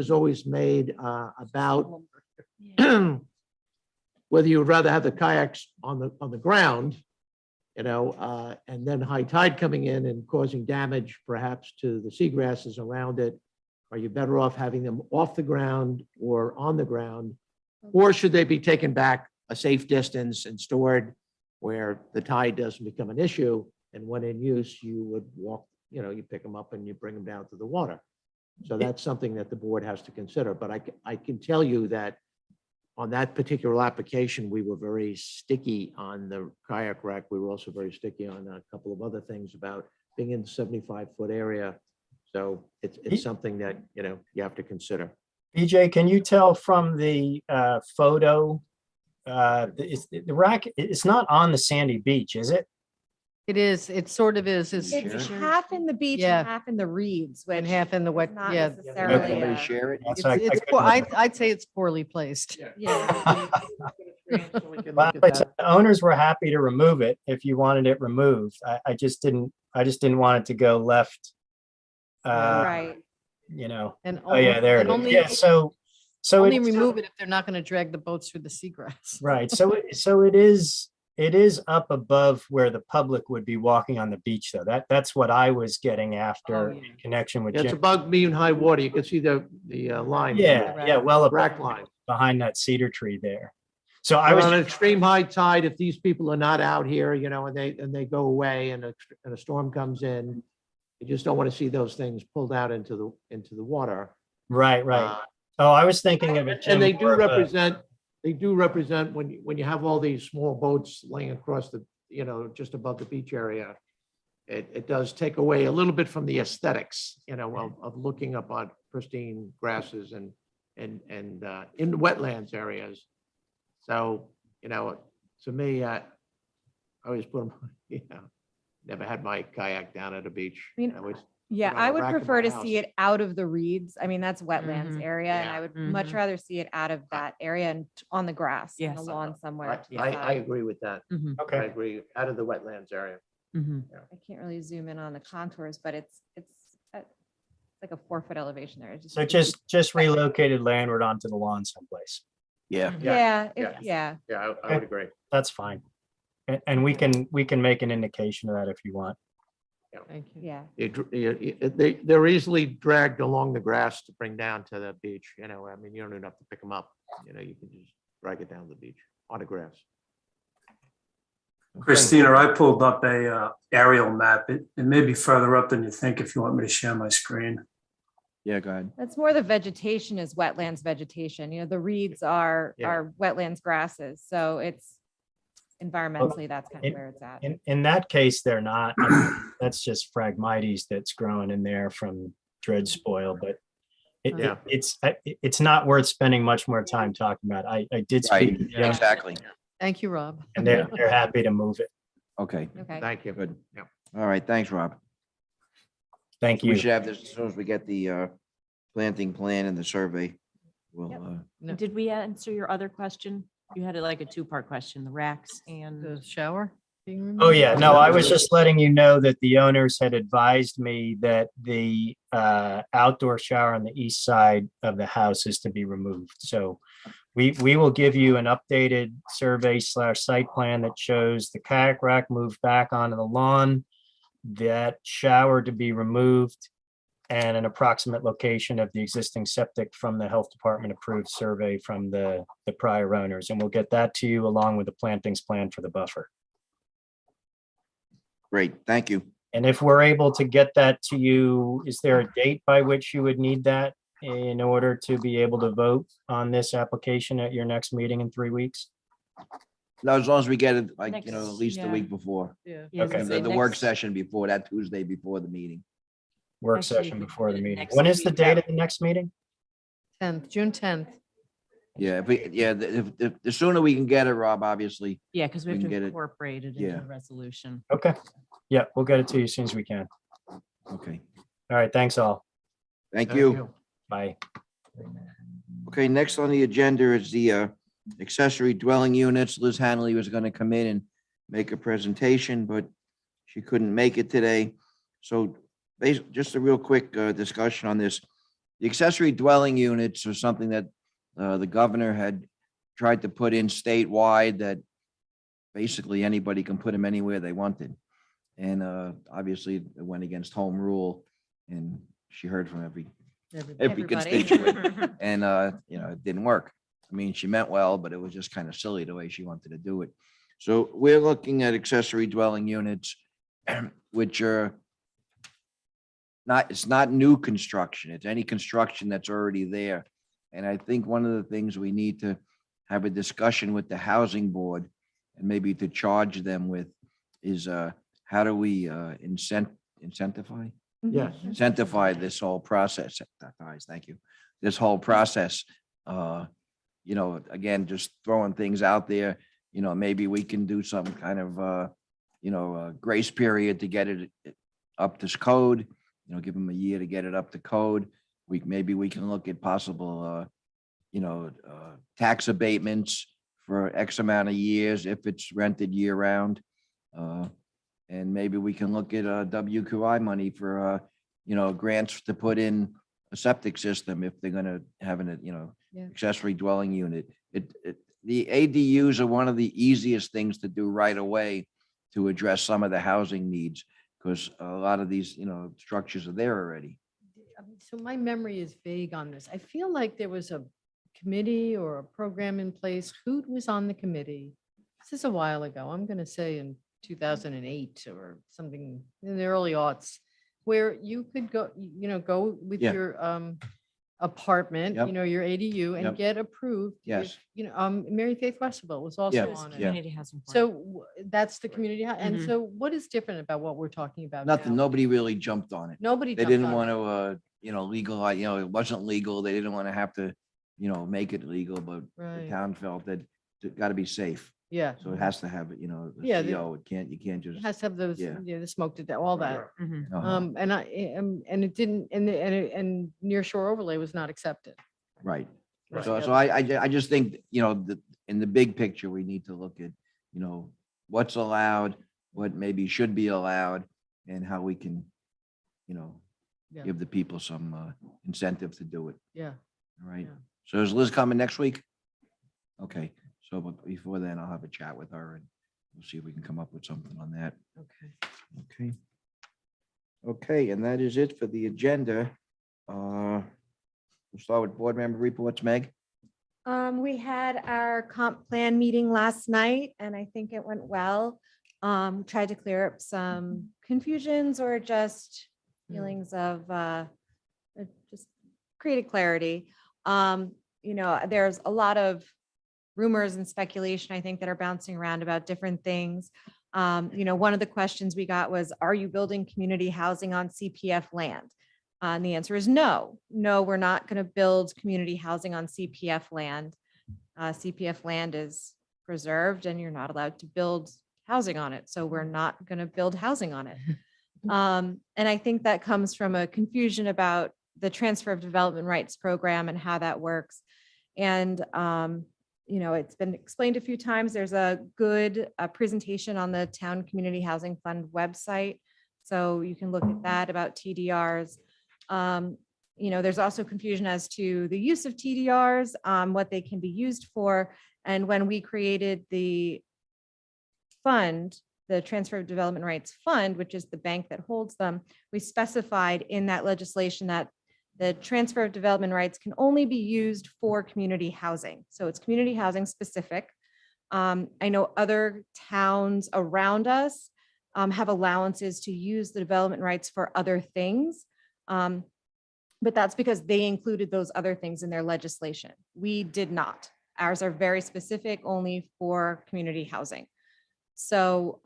Speaker 10: always made about whether you would rather have the kayaks on the ground, and then high tide coming in and causing damage perhaps to the seagrasses around it. Are you better off having them off the ground or on the ground? Or should they be taken back a safe distance and stored where the tide doesn't become an issue? And when in use, you would walk, you pick them up and you bring them down to the water. So that's something that the board has to consider. But I can tell you that on that particular application, we were very sticky on the kayak rack. We were also very sticky on a couple of other things about being in the 75-foot area. So it's something that, you have to consider.
Speaker 1: BJ, can you tell from the photo, the rack, it's not on the sandy beach, is it?
Speaker 12: It is, it sort of is.
Speaker 3: It's
Speaker 2: Sure.
Speaker 3: half in the beach
Speaker 12: Yeah.
Speaker 3: and half in the reeds,
Speaker 12: And
Speaker 3: which
Speaker 12: half in the
Speaker 3: is
Speaker 12: wet,
Speaker 3: not
Speaker 12: yeah.
Speaker 3: necessarily
Speaker 2: Everybody
Speaker 3: a-
Speaker 2: share it?
Speaker 1: That's-
Speaker 12: It's,
Speaker 1: I
Speaker 12: it's,
Speaker 1: couldn't
Speaker 12: I'd say it's poorly placed.
Speaker 3: Yeah.
Speaker 1: Well, like I said, the owners were happy to remove it if you wanted it removed. I just didn't want it to go left.
Speaker 3: Right.
Speaker 12: And
Speaker 1: Oh yeah, there it
Speaker 12: and
Speaker 1: is.
Speaker 12: only-
Speaker 1: Yeah, so
Speaker 12: Only
Speaker 1: it's-
Speaker 12: remove it if they're not going to drag the boats through the seagrass.
Speaker 1: right. So it is up above where the public would be walking on the beach, though. That's what I was getting after
Speaker 12: Oh, yeah.
Speaker 1: in connection with
Speaker 10: It's
Speaker 1: Jim.
Speaker 10: above mean high water. You can see the line.
Speaker 1: Yeah, well above
Speaker 10: Rack line.
Speaker 1: behind that cedar tree there. So I
Speaker 10: But
Speaker 1: was
Speaker 10: on an extreme high tide, if these people are not out here, and they go away and a storm comes in, you just don't want to see those things pulled out into the water.
Speaker 1: right. Oh, I was thinking of it, Jim,
Speaker 10: And they do
Speaker 1: more of a-
Speaker 10: represent when you have all these small boats laying across the, just above the beach area. It does take away a little bit from the aesthetics, of looking up on pristine grasses and in wetlands areas. So, to me, I always put them, never had my kayak down at a beach.
Speaker 3: I mean,
Speaker 10: I was-
Speaker 3: Yeah,
Speaker 10: put on
Speaker 3: I
Speaker 10: a
Speaker 3: would
Speaker 10: rack in
Speaker 3: prefer
Speaker 10: my
Speaker 3: to see it out of the reeds. I mean, that's wetlands
Speaker 7: Mhm.
Speaker 3: area, and
Speaker 10: Yeah.
Speaker 3: I would much
Speaker 7: Mhm.
Speaker 3: rather see it out of that area and on the grass, in the
Speaker 7: Yes.
Speaker 3: lawn somewhere.
Speaker 10: I
Speaker 3: to the
Speaker 10: I
Speaker 3: side.
Speaker 10: agree with that. I
Speaker 1: Okay.
Speaker 10: agree, out of the wetlands area.
Speaker 7: Mhm.
Speaker 3: I can't really zoom in on the contours, but it's like a 4-foot elevation there. It's
Speaker 1: So just relocated landward onto the lawn someplace.
Speaker 2: Yeah.
Speaker 3: Yeah,
Speaker 10: yeah.
Speaker 3: yeah.
Speaker 10: Yeah, I would agree.
Speaker 1: That's fine. And we can make an indication of that if you want.
Speaker 12: Thank you.
Speaker 3: Yeah.
Speaker 10: They're easily dragged along the grass to bring down to the beach, you know, I mean, you don't even have to pick them up, you know, you can just drag it down the beach on the grass.
Speaker 8: Christina, I pulled up a aerial map. It may be further up than you think if you want me to share my screen.
Speaker 2: Yeah, go ahead.
Speaker 3: That's more the vegetation is wetlands vegetation. You know, the reeds are
Speaker 10: Yeah.
Speaker 3: wetlands grasses. So it's environmentally, that's kind of where it's at.
Speaker 1: In that case, they're not. I mean, that's just Phragmites that's growing in there from dredge spoil, but
Speaker 10: Yeah.
Speaker 1: it's not worth spending much more time talking about. I did
Speaker 2: Right,
Speaker 1: speak, to them,
Speaker 2: exactly.
Speaker 12: Thank you, Rob.
Speaker 1: and they're happy to move it.
Speaker 2: Okay,
Speaker 3: Okay.
Speaker 10: Thank you.
Speaker 2: good.
Speaker 10: Yeah.
Speaker 2: All right, thanks, Rob.
Speaker 1: Thank
Speaker 2: We
Speaker 1: you.
Speaker 2: should have this as soon as we get the planting plan and the survey. We'll,
Speaker 3: Yep.
Speaker 12: No.
Speaker 7: Did we answer your other question? You had like a 2-part question, the racks and.
Speaker 12: The shower being removed?
Speaker 1: Oh, yeah, no, I was just letting you know that the owners had advised me that the outdoor shower on the east side of the house is to be removed. So we will give you an updated survey/site plan that shows the kayak rack moved back onto the lawn, that shower to be removed, and an approximate location of the existing septic from the health department approved survey from the prior owners. And we'll get that to you along with the plantings plan for the buffer.
Speaker 2: great, thank you.
Speaker 1: And if we're able to get that to you, is there a date by which you would need that in order to be able to vote on this application at your next meeting in 3 weeks?
Speaker 2: No, as long as we get it, like, you know, at
Speaker 7: Next-
Speaker 2: least the
Speaker 7: yeah.
Speaker 2: week before.
Speaker 12: Yeah.
Speaker 7: Yeah, I was
Speaker 1: Okay.
Speaker 7: gonna say
Speaker 2: The work
Speaker 7: next-
Speaker 2: session before, that Tuesday before the meeting.
Speaker 1: Work
Speaker 7: Next
Speaker 1: session
Speaker 7: week,
Speaker 1: before the meeting.
Speaker 7: next
Speaker 1: When is the
Speaker 7: week,
Speaker 1: date
Speaker 7: yeah.
Speaker 1: of the next meeting?
Speaker 12: 10th, June 10th.
Speaker 2: Yeah, if the sooner we can get it, Rob, obviously.
Speaker 7: Yeah, because we
Speaker 2: we
Speaker 7: have
Speaker 2: can
Speaker 7: to
Speaker 2: get it.
Speaker 7: incorporate it
Speaker 2: Yeah.
Speaker 7: into the resolution.
Speaker 1: Okay. Yeah, we'll get it to you as soon as we can.
Speaker 2: Okay,
Speaker 1: All right, thanks all.
Speaker 2: thank you.
Speaker 1: Bye.
Speaker 2: Okay, next on the agenda is the accessory dwelling units. Liz Hanley was going to come in and make a presentation, but she couldn't make it today. So just a real quick discussion on this. The accessory dwelling units are something that the governor had tried to put in statewide, that basically anybody can put them anywhere they wanted. And obviously it went against home rule, and she heard from every
Speaker 3: Everybody.
Speaker 2: constituent. And, you know, it didn't work. I mean, she meant well, but it was just kind of silly the way she wanted to do it. So we're looking at accessory dwelling units, which are it's not new construction. It's any construction that's already there. And I think one of the things we need to have a discussion with the housing board and maybe to charge them with is how do we incentivize?
Speaker 10: Yes.
Speaker 2: Incentivize this whole process. Guys, thank you. This whole process, you know, again, just throwing things out there, you know, maybe we can do some kind of, you know, grace period to get it up to code, you know, give them a year to get it up to code. Maybe we can look at possible, you know, tax abatements for X amount of years if it's rented year round. And maybe we can look at WQI money for, you know, grants to put in a septic system if they're gonna have an, you know,
Speaker 12: Yeah.
Speaker 2: accessory dwelling unit. The ADUs are one of the easiest things to do right away to address some of the housing needs, because a lot of these, you know, structures are there already.
Speaker 12: So my memory is vague on this. I feel like there was a committee or a program in place. Who was on the committee? This is a while ago. I'm going to say in 2008 or something in the early aughts, where you could go, you know, go with
Speaker 2: Yeah.
Speaker 12: your apartment,
Speaker 2: Yep.
Speaker 12: you know, your ADU and
Speaker 2: Yep.
Speaker 12: get approved.
Speaker 2: Yes.
Speaker 12: if, You know, Mary Faith Westerville was also
Speaker 2: Yeah.
Speaker 12: on it.
Speaker 2: Yeah.
Speaker 7: Community housing. plan.
Speaker 12: So that's the community. And
Speaker 7: Mhm.
Speaker 12: so what is different about what we're talking about
Speaker 2: Nothing,
Speaker 12: now?
Speaker 2: nobody really jumped on it.
Speaker 12: Nobody.
Speaker 2: They
Speaker 12: jumped
Speaker 2: didn't
Speaker 12: on
Speaker 2: want
Speaker 12: it.
Speaker 2: to, you know, legalize, you know, it wasn't legal. They didn't want to have to, you know, make it legal, but the
Speaker 12: Right.
Speaker 2: town felt that it got to be safe.
Speaker 12: Yeah.
Speaker 2: So it has to have, you know, the
Speaker 12: Yeah,
Speaker 2: CO. You can't
Speaker 12: It
Speaker 2: just.
Speaker 12: has to have those,
Speaker 2: Yeah.
Speaker 12: the smoke detector, all that.
Speaker 7: Mhm.
Speaker 2: Uh-huh.
Speaker 12: And it didn't, and near shore overlay was not accepted.
Speaker 2: Right.
Speaker 12: Right.
Speaker 2: So I just think, you know, in the big picture, we need to look at, you know, what's allowed, what maybe should be allowed, and how we can, you know,
Speaker 12: Yeah.
Speaker 2: give the people some incentive to do it.
Speaker 12: Yeah.
Speaker 2: All right.
Speaker 12: Yeah.
Speaker 2: So is Liz coming next week? Okay, so but before then, I'll have a chat with her and we'll see if we can come up with something on that.
Speaker 12: Okay.
Speaker 2: Okay. Okay, and that is it for the agenda. We'll start with board member reports. Meg?
Speaker 3: We had our comp plan meeting last night and I think it went well. Tried to clear up some confusions or just feelings of just created clarity. There's a lot of rumors and speculation, I think, that are bouncing around about different things. One of the questions we got was, are you building community housing on CPF land? And the answer is no. No, we're not going to build community housing on CPF land. CPF land is preserved and you're not allowed to build housing on it. So we're not going to build housing on it. And I think that comes from a confusion about the transfer of development rights program and how that works. And, it's been explained a few times. There's a good presentation on the Town Community Housing Fund website. So you can look at that about TDRs. There's also confusion as to the use of TDRs, what they can be used for. And when we created the fund, the Transfer of Development Rights Fund, which is the bank that holds them, we specified in that legislation that the transfer of development rights can only be used for community housing. So it's community housing specific. I know other towns around us have allowances to use the development rights for other things. But that's because they included those other things in their legislation. We did not. Ours are very specific, only for community housing. So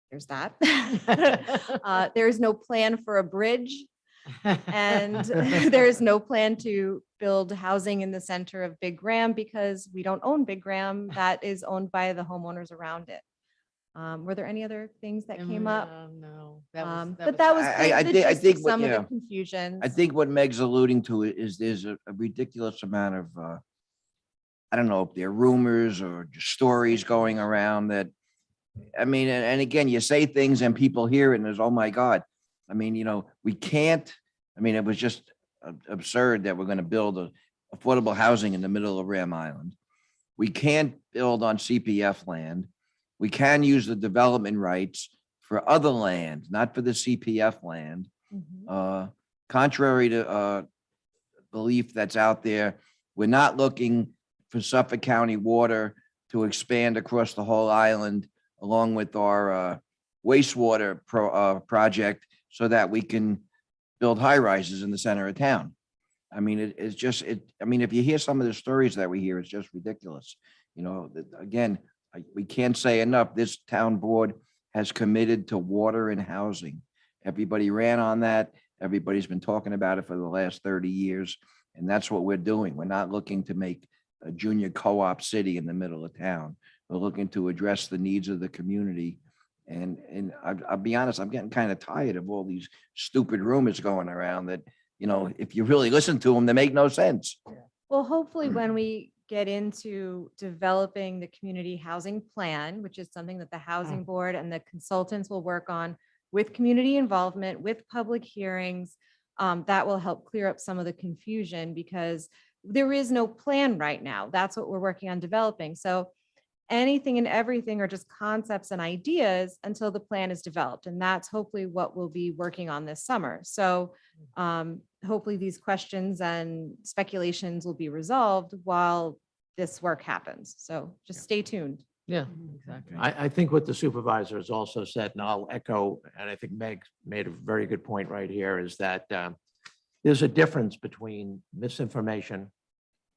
Speaker 3: there's that. There's no plan for a bridge. And there's no plan to build housing in the center of Big Graham because we don't own Big Graham. That is owned by the homeowners around it. Were there any other things that came up?
Speaker 12: No,
Speaker 3: But that was
Speaker 2: I
Speaker 3: the
Speaker 2: think- I
Speaker 3: gist of
Speaker 2: think what-
Speaker 3: some of
Speaker 2: yeah.
Speaker 3: the confusions.
Speaker 2: I think what Meg's alluding to is there's a ridiculous amount of, I don't know if they're rumors or just stories going around that, I mean, and again, you say things and people hear it and there's, oh my God. I mean, we can't, it was just absurd that we're going to build affordable housing in the middle of Ram Island. We can't build on CPF land. We can use the development rights for other land, not for the CPF land.
Speaker 3: Mhm.
Speaker 2: Contrary to belief that's out there, we're not looking for Suffolk County water to expand across the whole island along with our wastewater project so that we can build high rises in the center of town. It's just, if you hear some of the stories that we hear, it's just ridiculous. Again, we can't say enough. This town board has committed to water and housing. Everybody ran on that. Everybody's been talking about it for the last 30 years. And that's what we're doing. We're not looking to make a junior co-op city in the middle of town. We're looking to address the needs of the community. And I'll be honest, I'm getting kind of tired of all these stupid rumors going around that, if you really listen to them, they make no sense.
Speaker 3: Well, hopefully when we get into developing the community housing plan, which is something that the housing board and the consultants will work on with community involvement, with public hearings, that will help clear up some of the confusion because there is no plan right now. That's what we're working on developing. So anything and everything are just concepts and ideas until the plan is developed. And that's hopefully what we'll be working on this summer. So hopefully these questions and speculations will be resolved while this work happens. So just stay tuned.
Speaker 12: Yeah, exactly.
Speaker 10: I think what the supervisor has also said, and I'll echo, and I think Meg made a very good point right here, is that there's a difference between misinformation,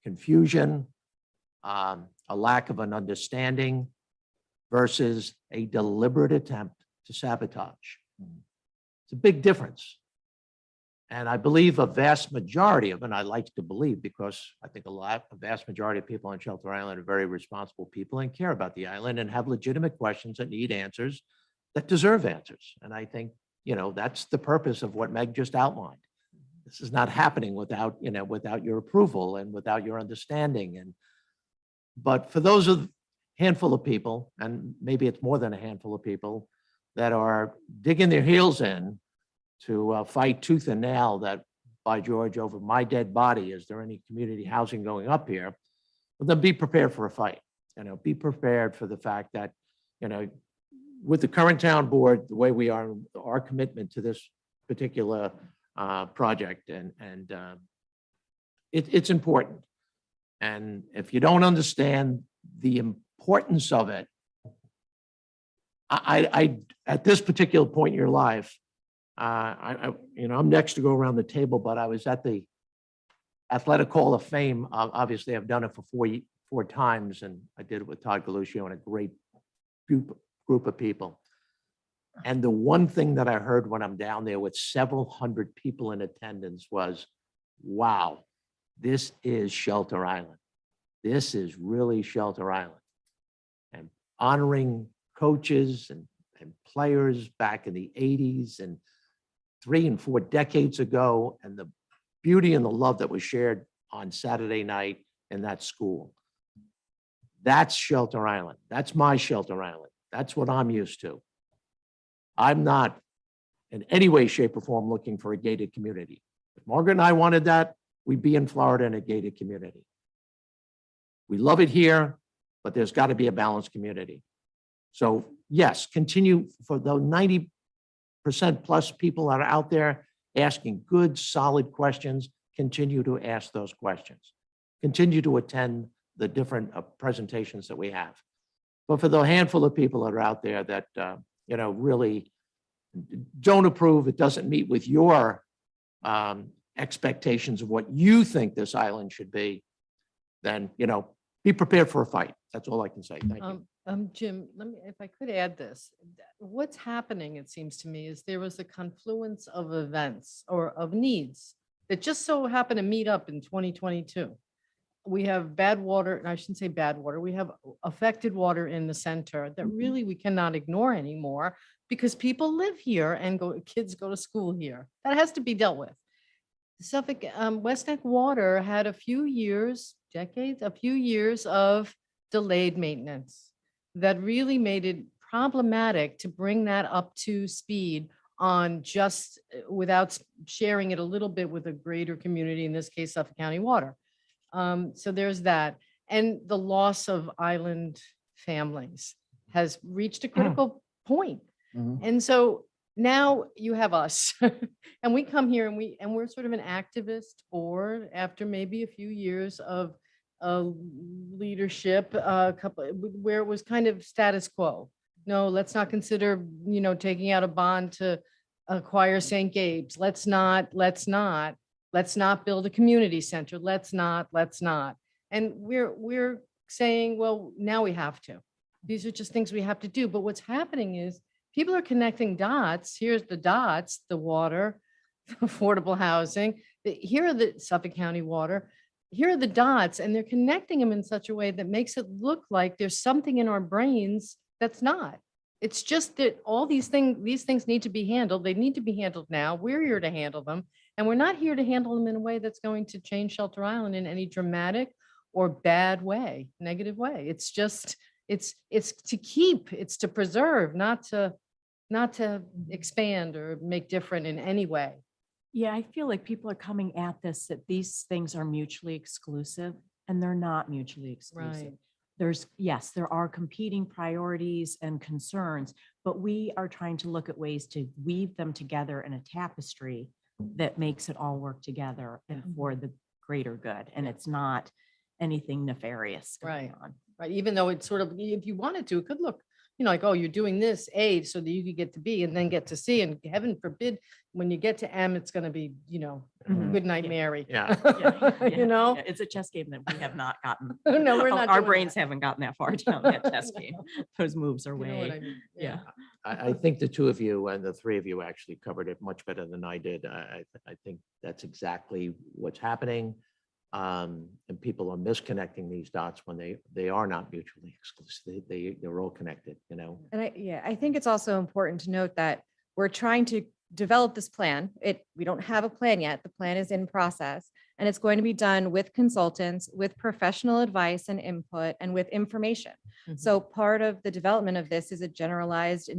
Speaker 10: confusion, a lack of an understanding versus a deliberate attempt to sabotage. It's a big difference. And I believe a vast majority of, and I like to believe because I think a vast majority of people on Shelter Island are very responsible people and care about the island and have legitimate questions that need answers that deserve answers. And I think, that's the purpose of what Meg just outlined. This is not happening without your approval and without your understanding. But for those of handful of people, and maybe it's more than a handful of people that are digging their heels in to fight tooth and nail that, by George, over my dead body, is there any community housing going up here? Well, then be prepared for a fight. Be prepared for the fact that, with the current town board, the way we are, our commitment to this particular project, and it's important. And if you don't understand the importance of it, I at this particular point in your life, I'm next to go around the table, but I was at the Athletic Hall of Fame. Obviously, I've done it for four times, and I did it with Todd Galuccio and a great group of people. And the one thing that I heard when I'm down there with several hundred people in attendance was, wow, this is Shelter Island. This is really Shelter Island. And honoring coaches and players back in the 80s and 3 and 4 decades ago, and the beauty and the love that was shared on Saturday night in that school. That's Shelter Island. That's my Shelter Island. That's what I'm used to. I'm not in any way, shape, or form looking for a gated community. If Margaret and I wanted that, we'd be in Florida in a gated community. We love it here, but there's got to be a balanced community. So yes, continue for the 90% plus people that are out there asking good, solid questions. Continue to ask those questions. Continue to attend the different presentations that we have. But for the handful of people that are out there that really don't approve, it doesn't meet with your expectations of what you think this island should be, then be prepared for a fight. That's all I can say. Thank you.
Speaker 12: Jim, if I could add this, what's happening, it seems to me, is there was a confluence of events or of needs that just so happen to meet up in 2022. We have bad water, and I shouldn't say bad water, we have affected water in the center that really we cannot ignore anymore because people live here and kids go to school here. That has to be dealt with. Suffolk, West Neck Water had a few years of delayed maintenance that really made it problematic to bring that up to speed on just without sharing it a little bit with a greater community, in this case, Suffolk County Water. So there's that. And the loss of island families has reached a critical point. And so now you have us and we come here and we're sort of an activist board after maybe a few years of leadership, where it was kind of status quo. No, let's not consider, taking out a bond to acquire St. Gabe's. Let's not build a community center. Let's not. And we're saying, well, now we have to. These are just things we have to do. But what's happening is people are connecting dots. Here's the dots, the water, affordable housing. Here are the Suffolk County Water. Here are the dots, and they're connecting them in such a way that makes it look like there's something in our brains that's not. It's just that all these things need to be handled. They need to be handled now. We're here to handle them. And we're not here to handle them in a way that's going to change Shelter Island in any dramatic or bad way, negative way. It's just, it's to keep, it's to preserve, not to expand or make different in any way.
Speaker 7: Yeah, I feel like people are coming at this, that these things are mutually exclusive, and they're not mutually exclusive.
Speaker 12: Right.
Speaker 7: Yes, there are competing priorities and concerns, but we are trying to look at ways to weave them together in a tapestry that makes it all work together and for the greater good. And it's not anything nefarious going on.
Speaker 12: Right. Even though it's sort of, if you wanted to, it could look, like, oh, you're doing this A so that you could get to B and then get to C, and heaven forbid, when you get to M, it's going to be, good night, Mary.
Speaker 10: Yeah.
Speaker 7: Yeah, it's a chess game that we have not gotten.
Speaker 12: No, we're not.
Speaker 7: Our brains haven't gotten that far down that chess game. Those moves are
Speaker 12: You know what I
Speaker 7: way.
Speaker 12: mean?
Speaker 7: Yeah.
Speaker 10: I think the two of you and the three of you actually covered it much better than I did. I think that's exactly what's happening. And people are misconnecting these dots when they are not mutually exclusive. They're all connected,
Speaker 3: And I think it's also important to note that we're trying to develop this plan. We don't have a plan yet. The plan is in process, and it's going to be done with consultants, with professional advice and input, and with information. So part of the development of this is a generalized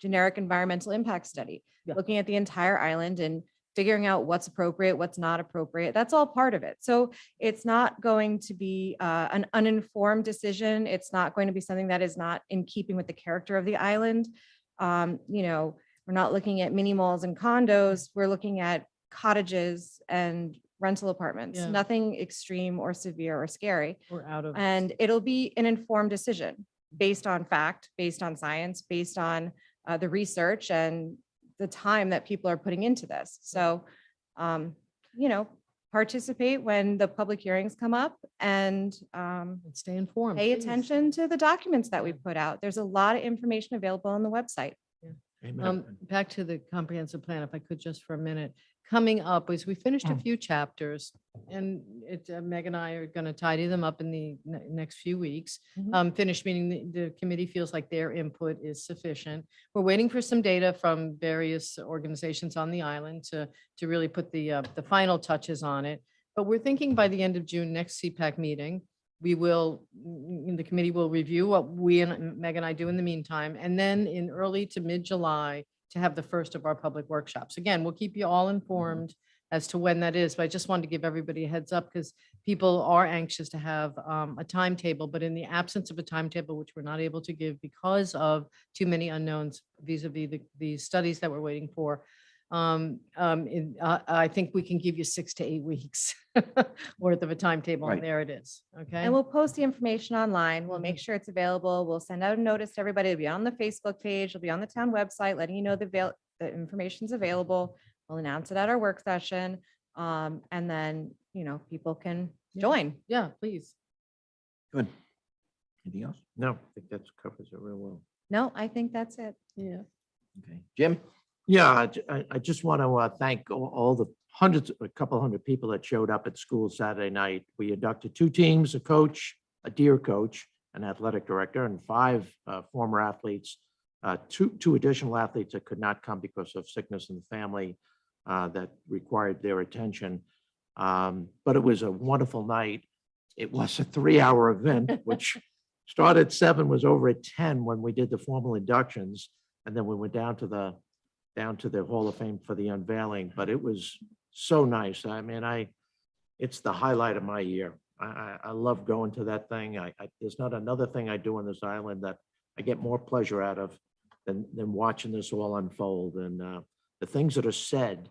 Speaker 3: generic environmental impact study,
Speaker 12: Yeah.
Speaker 3: looking at the entire island and figuring out what's appropriate, what's not appropriate. That's all part of it. So it's not going to be an uninformed decision. It's not going to be something that is not in keeping with the character of the island. We're not looking at mini malls and condos. We're looking at cottages and rental apartments,
Speaker 12: Yeah.
Speaker 3: nothing extreme or severe or scary.
Speaker 12: We're out of.
Speaker 3: And it'll be an informed decision based on fact, based on science, based on the research and the time that people are putting into this. So, participate when the public hearings come up and
Speaker 12: Stay informed.
Speaker 3: pay
Speaker 12: please.
Speaker 3: attention to the documents that we put out. There's a lot of information available on the website.
Speaker 10: Amen.
Speaker 12: Back to the comprehensive plan, if I could just for a minute. Coming up is we finished a few chapters and Meg and I are going to tidy them up in the next few weeks. Finished meaning the committee feels like their input is sufficient. We're waiting for some data from various organizations on the island to really put the final touches on it. But we're thinking by the end of June, next CPAC meeting, the committee will review what we and Meg and I do in the meantime. And then in early to mid-July, to have the first of our public workshops. Again, we'll keep you all informed as to when that is, but I just wanted to give everybody a heads up because people are anxious to have a timetable, but in the absence of a timetable, which we're not able to give because of too many unknowns vis-a-vis the studies that we're waiting for, I think we can give you 6 to 8 weeks worth of a timetable,
Speaker 2: Right.
Speaker 12: and there it is, okay?
Speaker 3: And we'll post the information online. We'll make sure it's available. We'll send out a notice to everybody. It'll be on the Facebook page. It'll be on the town website, letting you know the information's available. We'll announce it at our work session. And then, people can
Speaker 12: Yeah.
Speaker 3: join.
Speaker 12: Yeah, please.
Speaker 2: Good. Anything else?
Speaker 10: No, I think that covers it real well.
Speaker 3: No, I think that's it.
Speaker 12: Yeah.
Speaker 2: Okay. Jim?
Speaker 10: Yeah, I just want to thank all the a couple hundred people that showed up at school Saturday night. We inducted 2 teams, a coach, a deer coach, an athletic director, and 5 former athletes, 2 additional athletes that could not come because of sickness in the family that required their attention. But it was a wonderful night. It was a 3-hour event, which started at 7, was over at 10 when we did the formal inductions. And then we went down to the Hall of Fame for the unveiling, but it was so nice. I mean, it's the highlight of my year. I love going to that thing. There's not another thing I do on this island that I get more pleasure out of than watching this all unfold. And the things that are said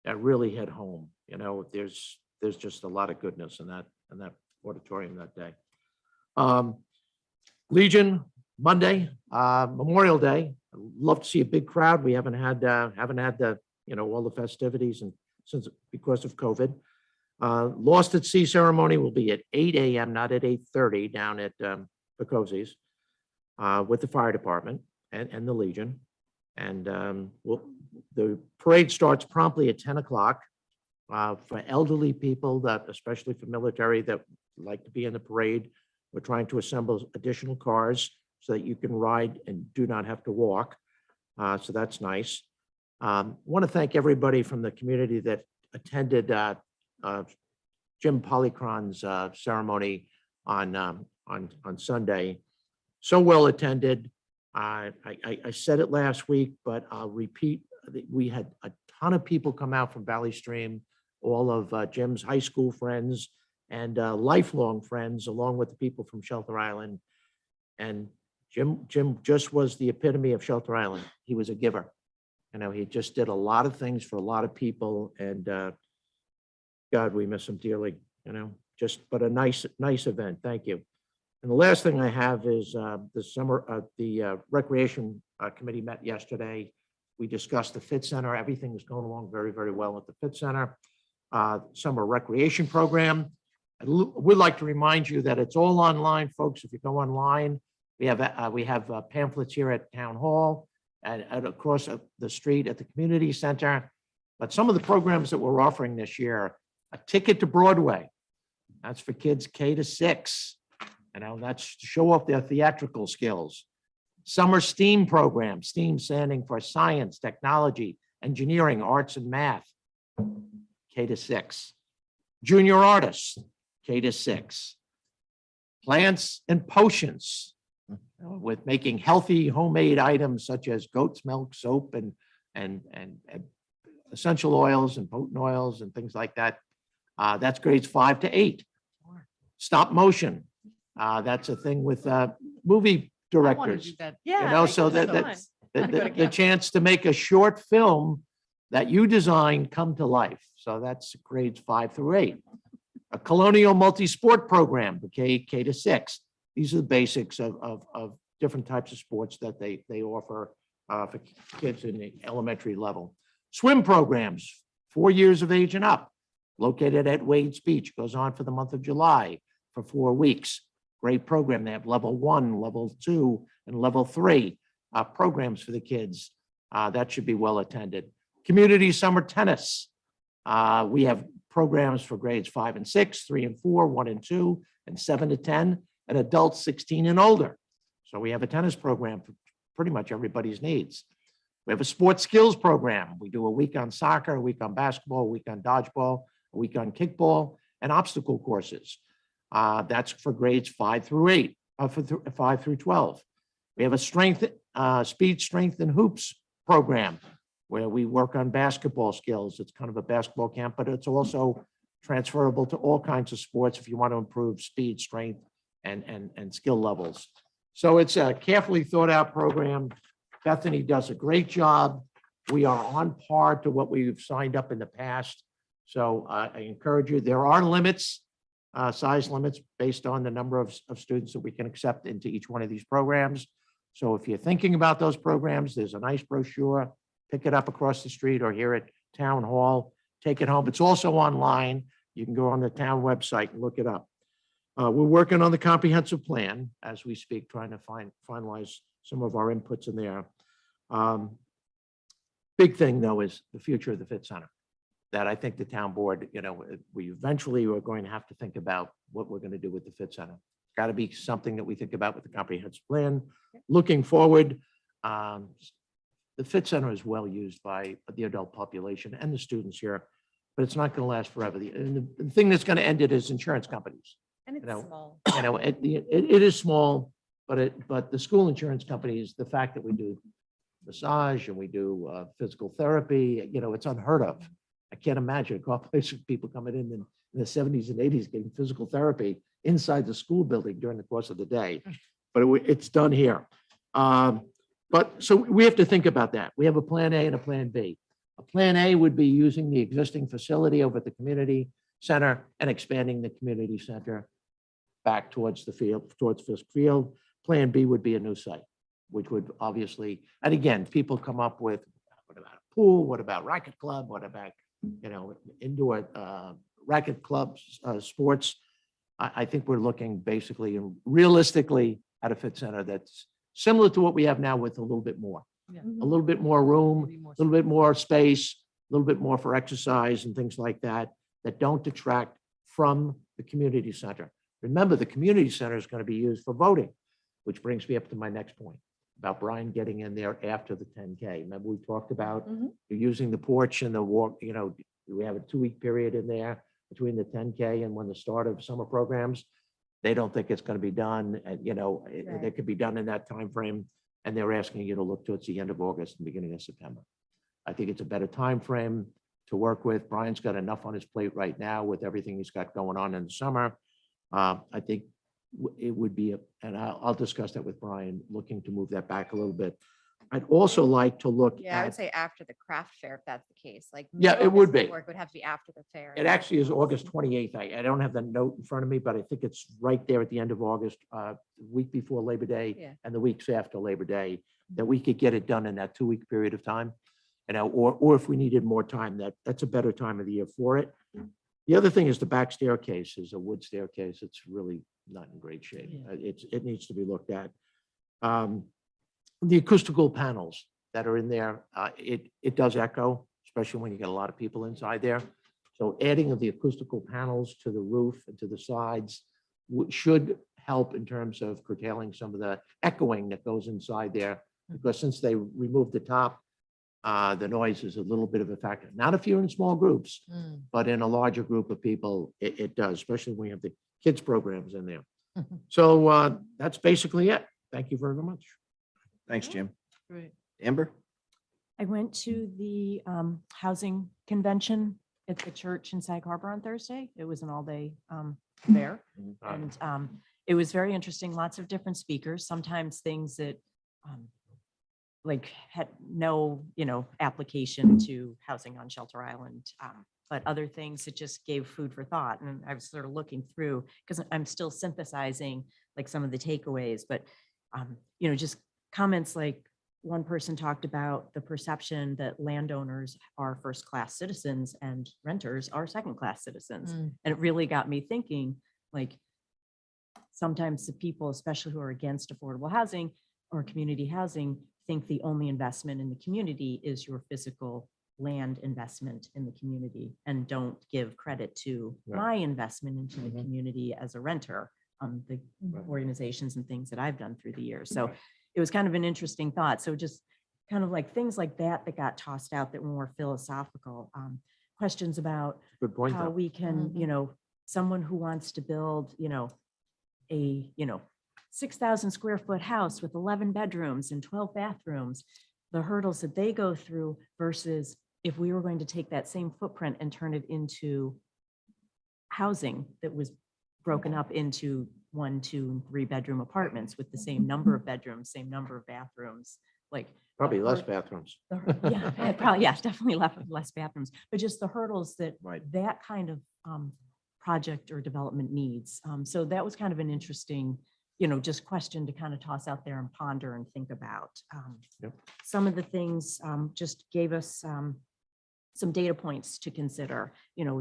Speaker 10: that really hit home. There's just a lot of goodness in that auditorium that day. Legion Monday, Memorial Day. I'd love to see a big crowd. We haven't had the all the festivities and because of COVID. Lost at Sea ceremony will be at 8 a.m., not at 8:30 down at Picosi's with the fire department and the Legion. And the parade starts promptly at 10 o'clock for elderly people especially for military that like to be in the parade. We're trying to assemble additional cars so that you can ride and do not have to walk. So that's nice. Want to thank everybody from the community that attended Jim Polychron's ceremony on Sunday. So well attended. I said it last week, but I'll repeat. We had a ton of people come out from Valley Stream, all of Jim's high school friends and lifelong friends, along with the people from Shelter Island. And Jim just was the epitome of Shelter Island. He was a giver. He just did a lot of things for a lot of people, and God, we miss him dearly. But a nice event. Thank you. And the last thing I have is the Recreation Committee met yesterday. We discussed the Fit Center. Everything is going along very, very well at the Fit Center. Summer recreation program. I would like to remind you that it's all online, folks. If you go online, we have pamphlets here at Town Hall and across the street at the community center. But some of the programs that we're offering this year, a ticket to Broadway. That's for kids K to 6. That's to show off their theatrical skills. Summer STEAM program, STEAM standing for science, technology, engineering, arts, and math, K to 6. Junior artists, K to 6. Plants and potions, with making healthy homemade items such as goat's milk, soap, and essential oils and potent oils and things like that. That's grades 5 to 8. Stop motion. That's a thing with movie
Speaker 12: I want to
Speaker 10: directors.
Speaker 12: do that.
Speaker 3: Yeah.
Speaker 10: know,
Speaker 3: I
Speaker 10: so
Speaker 3: think
Speaker 10: that-
Speaker 3: that's fun.
Speaker 10: The chance to make a short film that you designed come to life. So that's grades 5 through 8. A colonial multi-sport program, K to 6. These are the basics of different types of sports that they offer for kids in the elementary level. Swim programs, 4 years of age and up, located at Wade's Beach, goes on for the month of July for 4 weeks. Great program. They have level 1, level 2, and level 3 programs for the kids. That should be well attended. Community summer tennis. We have programs for grades 5 and 6, 3 and 4, 1 and 2, and 7 to 10, and adults 16 and older. So we have a tennis program for pretty much everybody's needs. We have a sports skills program. We do a week on soccer, a week on basketball, a week on dodgeball, a week on kickball, and obstacle courses. That's for grades 5 through 8, 5 through 12. We have a speed, strength, and hoops program where we work on basketball skills. It's kind of a basketball camp, but it's also transferable to all kinds of sports if you want to improve speed, strength, and skill levels. So it's a carefully thought out program. Bethany does a great job. We are on par to what we've signed up in the past. So I encourage you, there are limits, size limits based on the number of students that we can accept into each one of these programs. So if you're thinking about those programs, there's a nice brochure. Pick it up across the street or here at Town Hall. Take it home. It's also online. You can go on the town website and look it up. We're working on the comprehensive plan as we speak, trying to finalize some of our inputs in there. Big thing, though, is the future of the Fit Center. That I think the town board, we eventually are going to have to think about what we're going to do with the Fit Center. Got to be something that we think about with the comprehensive plan. Looking forward, the Fit Center is well used by the adult population and the students here, but it's not going to last forever. The thing that's going to end it is insurance companies.
Speaker 3: And it's
Speaker 10: know,
Speaker 3: small.
Speaker 10: It is small, but the school insurance companies, the fact that we do massage and we do physical therapy, it's unheard of. I can't imagine a population of people coming in the 70s and 80s getting physical therapy inside the school building during the course of the day, but it's done here. But so we have to think about that. We have a plan A and a plan B. A plan A would be using the existing facility over at the community center and expanding the community center back towards the field, towards Fisk Field. Plan B would be a new site, which would obviously, and again, people come up with, what about a pool? What about racket club? What about, indoor racket clubs, sports? I think we're looking basically and realistically at a Fit Center that's similar to what we have now with a little bit more.
Speaker 12: Yeah.
Speaker 10: A little bit more room,
Speaker 12: Maybe more
Speaker 10: a little bit more space, a little bit more for exercise and things like that, that don't detract from the community center. Remember, the community center is going to be used for voting, which brings me up to my next point about Brian getting in there after the 10K. Remember, we talked about using the porch and the walk, we have a 2-week period in there between the 10K and when the start of summer programs. They don't think it's going to be done, and it could be done in that time frame, and they're asking you to look towards the end of August and beginning of September. I think it's a better time frame to work with. Brian's got enough on his plate right now with everything he's got going on in the summer. I think it would be, and I'll discuss that with Brian, looking to move that back a little bit. I'd also like to look
Speaker 3: Yeah, I would
Speaker 10: at,
Speaker 3: say after the craft fair, if that's the case, like.
Speaker 10: Yeah, it would be.
Speaker 3: Work would have to be after the fair.
Speaker 10: it actually is August 28th. I don't have the note in front of me, but I think it's right there at the end of August, week before Labor Day
Speaker 3: Yeah.
Speaker 10: and the weeks after Labor Day, that we could get it done in that 2-week period of time. Or if we needed more time, that's a better time of the year for it. The other thing is the back staircase is a wood staircase. It's really not in great shape.
Speaker 12: Yeah.
Speaker 10: It needs to be looked at. The acoustical panels that are in there, it does echo, especially when you get a lot of people inside there. So adding of the acoustical panels to the roof and to the sides should help in terms of curtailing some of the echoing that goes inside there. Because since they removed the top, the noise is a little bit of a factor. Not if you're in small groups, but in a larger group of people, it does, especially when you have the kids programs in there. So that's basically it. thank you very much.
Speaker 2: Thanks, Jim.
Speaker 12: Right.
Speaker 2: Amber?
Speaker 7: I went to the housing convention at the church in Sag Harbor on Thursday. It was an all-day fair. And it was very interesting, lots of different speakers, sometimes things that like had no, application to housing on Shelter Island. But other things that just gave food for thought. And I was sort of looking through, because I'm still synthesizing like some of the takeaways, but just comments like one person talked about the perception that landowners are first-class citizens and renters are second-class citizens.
Speaker 12: Mm.
Speaker 7: And it really got me thinking, like, sometimes the people, especially who are against affordable housing or community housing, think the only investment in the community is your physical land investment in the community and don't give credit to my investment into the community as a renter, the organizations and things that I've done through the years. So it was kind of an interesting thought. So just kind of like things like that got tossed out that were more philosophical. Questions about
Speaker 10: Good point.
Speaker 7: how
Speaker 10: though.
Speaker 7: we can, someone who wants to build, a 6,000 square foot house with 11 bedrooms and 12 bathrooms, the hurdles that they go through versus if we were going to take that same footprint and turn it into housing that was broken up into 1, 2, and 3 bedroom apartments with the same number of bedrooms, same number of bathrooms, like.
Speaker 10: Probably less bathrooms.
Speaker 7: Yeah, probably, yeah, definitely less bathrooms, but just the hurdles that that kind of project or development needs. So that was kind of an interesting, just question to kind of toss out there and ponder and think about. Some of the things just gave us some data points to consider,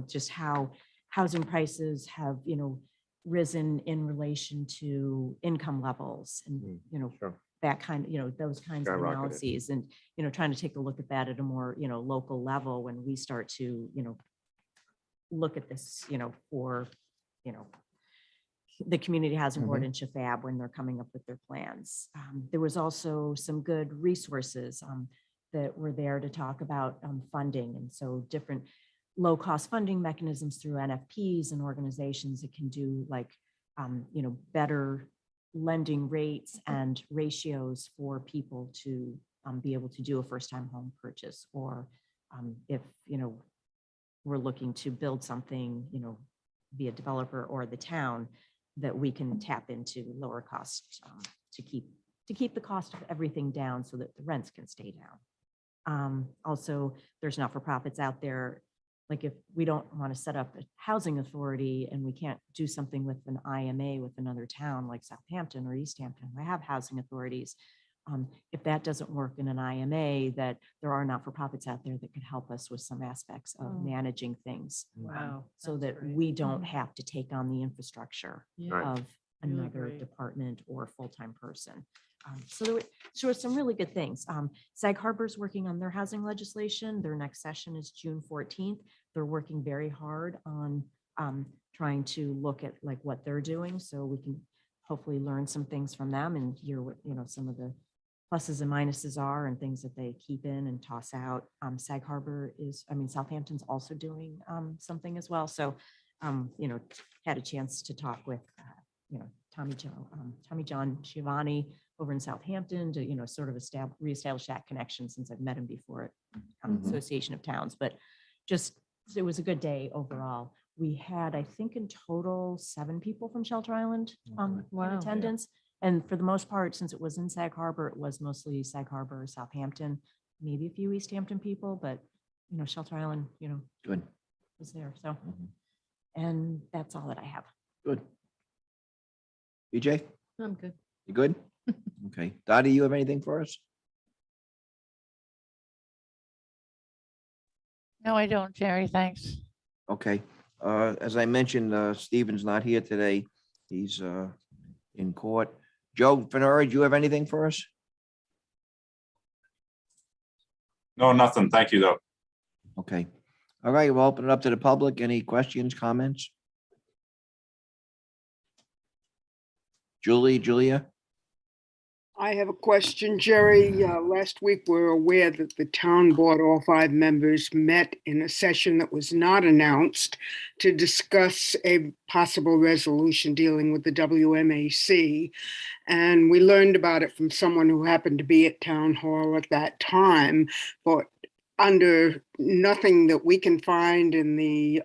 Speaker 7: just how housing prices have, risen in relation to income levels and,
Speaker 10: Sure.
Speaker 7: that kind of, those kinds of
Speaker 10: Skyrocketed.
Speaker 7: analyses and, trying to take a look at that at a more, local level when we start to, look at this, for, the Community Housing Board in Shafab when they're coming up with their plans. There was also some good resources that were there to talk about funding. And so different low-cost funding mechanisms through NFPs and organizations that can do like, better lending rates and ratios for people to be able to do a first-time home purchase, or if, we're looking to build something, be a developer or the town, that we can tap into lower costs to keep the cost of everything down so that the rents can stay down. Also, there's not-for-profits out there. Like if we don't want to set up a housing authority and we can't do something with an IMA with another town like Southampton or East Hampton, we have housing authorities. If that doesn't work in an IMA, that there are not-for-profits out there that could help us with some aspects of managing things.
Speaker 12: Wow,
Speaker 7: So
Speaker 12: that's
Speaker 7: that
Speaker 12: great.
Speaker 7: we don't have to take on the infrastructure
Speaker 12: Yeah.
Speaker 7: of
Speaker 12: Really
Speaker 7: another
Speaker 12: great.
Speaker 7: department or full-time person. So there were some really good things. Sag Harbor's working on their housing legislation. Their next session is June 14th. They're working very hard on trying to look at like what they're doing, so we can hopefully learn some things from them and hear what, some of the pluses and minuses are and things that they keep in and toss out. Sag Harbor Southampton's also doing something as well. So, had a chance to talk with, Tommy John Giovanni over in Southampton to, sort of reestablish that connection since I've met him before at Association of Towns. But just, it was a good day overall. We had, I think in total, 7 people from Shelter Island in
Speaker 12: Wow.
Speaker 7: attendance. And for the most part, since it was in Sag Harbor, it was mostly Sag Harbor, Southampton, maybe a few East Hampton people, but, Shelter Island,
Speaker 2: Good.
Speaker 7: was there. So, and that's all that I have.
Speaker 2: Good. BJ,
Speaker 12: I'm good.
Speaker 2: you good? Okay. Dottie, you have anything for us?
Speaker 13: No, I don't, Jerry. Thanks.
Speaker 2: Okay. As I mentioned, Stephen's not here today. He's in court. Joe Fenori, do you have anything for us?
Speaker 11: No, nothing. Thank you, though.
Speaker 2: Okay. All right, we'll open it up to the public. Any questions, comments? Julia?
Speaker 14: I have a question, Jerry. Last week, we were aware that the town board, all 5 members, met in a session that was not announced to discuss a possible resolution dealing with the WMAC. And we learned about it from someone who happened to be at town hall at that time. But under nothing that we can find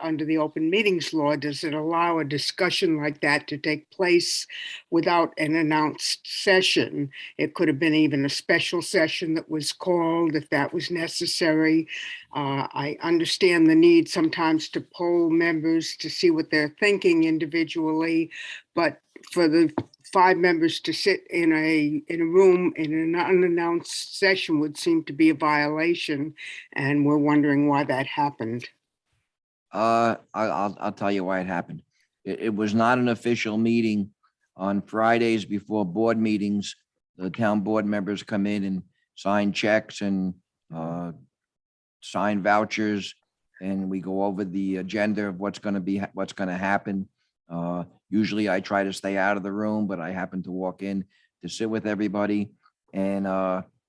Speaker 14: under the open meetings law, does it allow a discussion like that to take place without an announced session? It could have been even a special session that was called if that was necessary. I understand the need sometimes to poll members to see what they're thinking individually, but for the 5 members to sit in a room in an unannounced session would seem to be a violation, and we're wondering why that happened.
Speaker 2: I'll tell you why it happened. It was not an official meeting. On Fridays before board meetings, the town board members come in and sign checks and sign vouchers, and we go over the agenda of what's going to happen. Usually I try to stay out of the room, but I happen to walk in to sit with everybody. And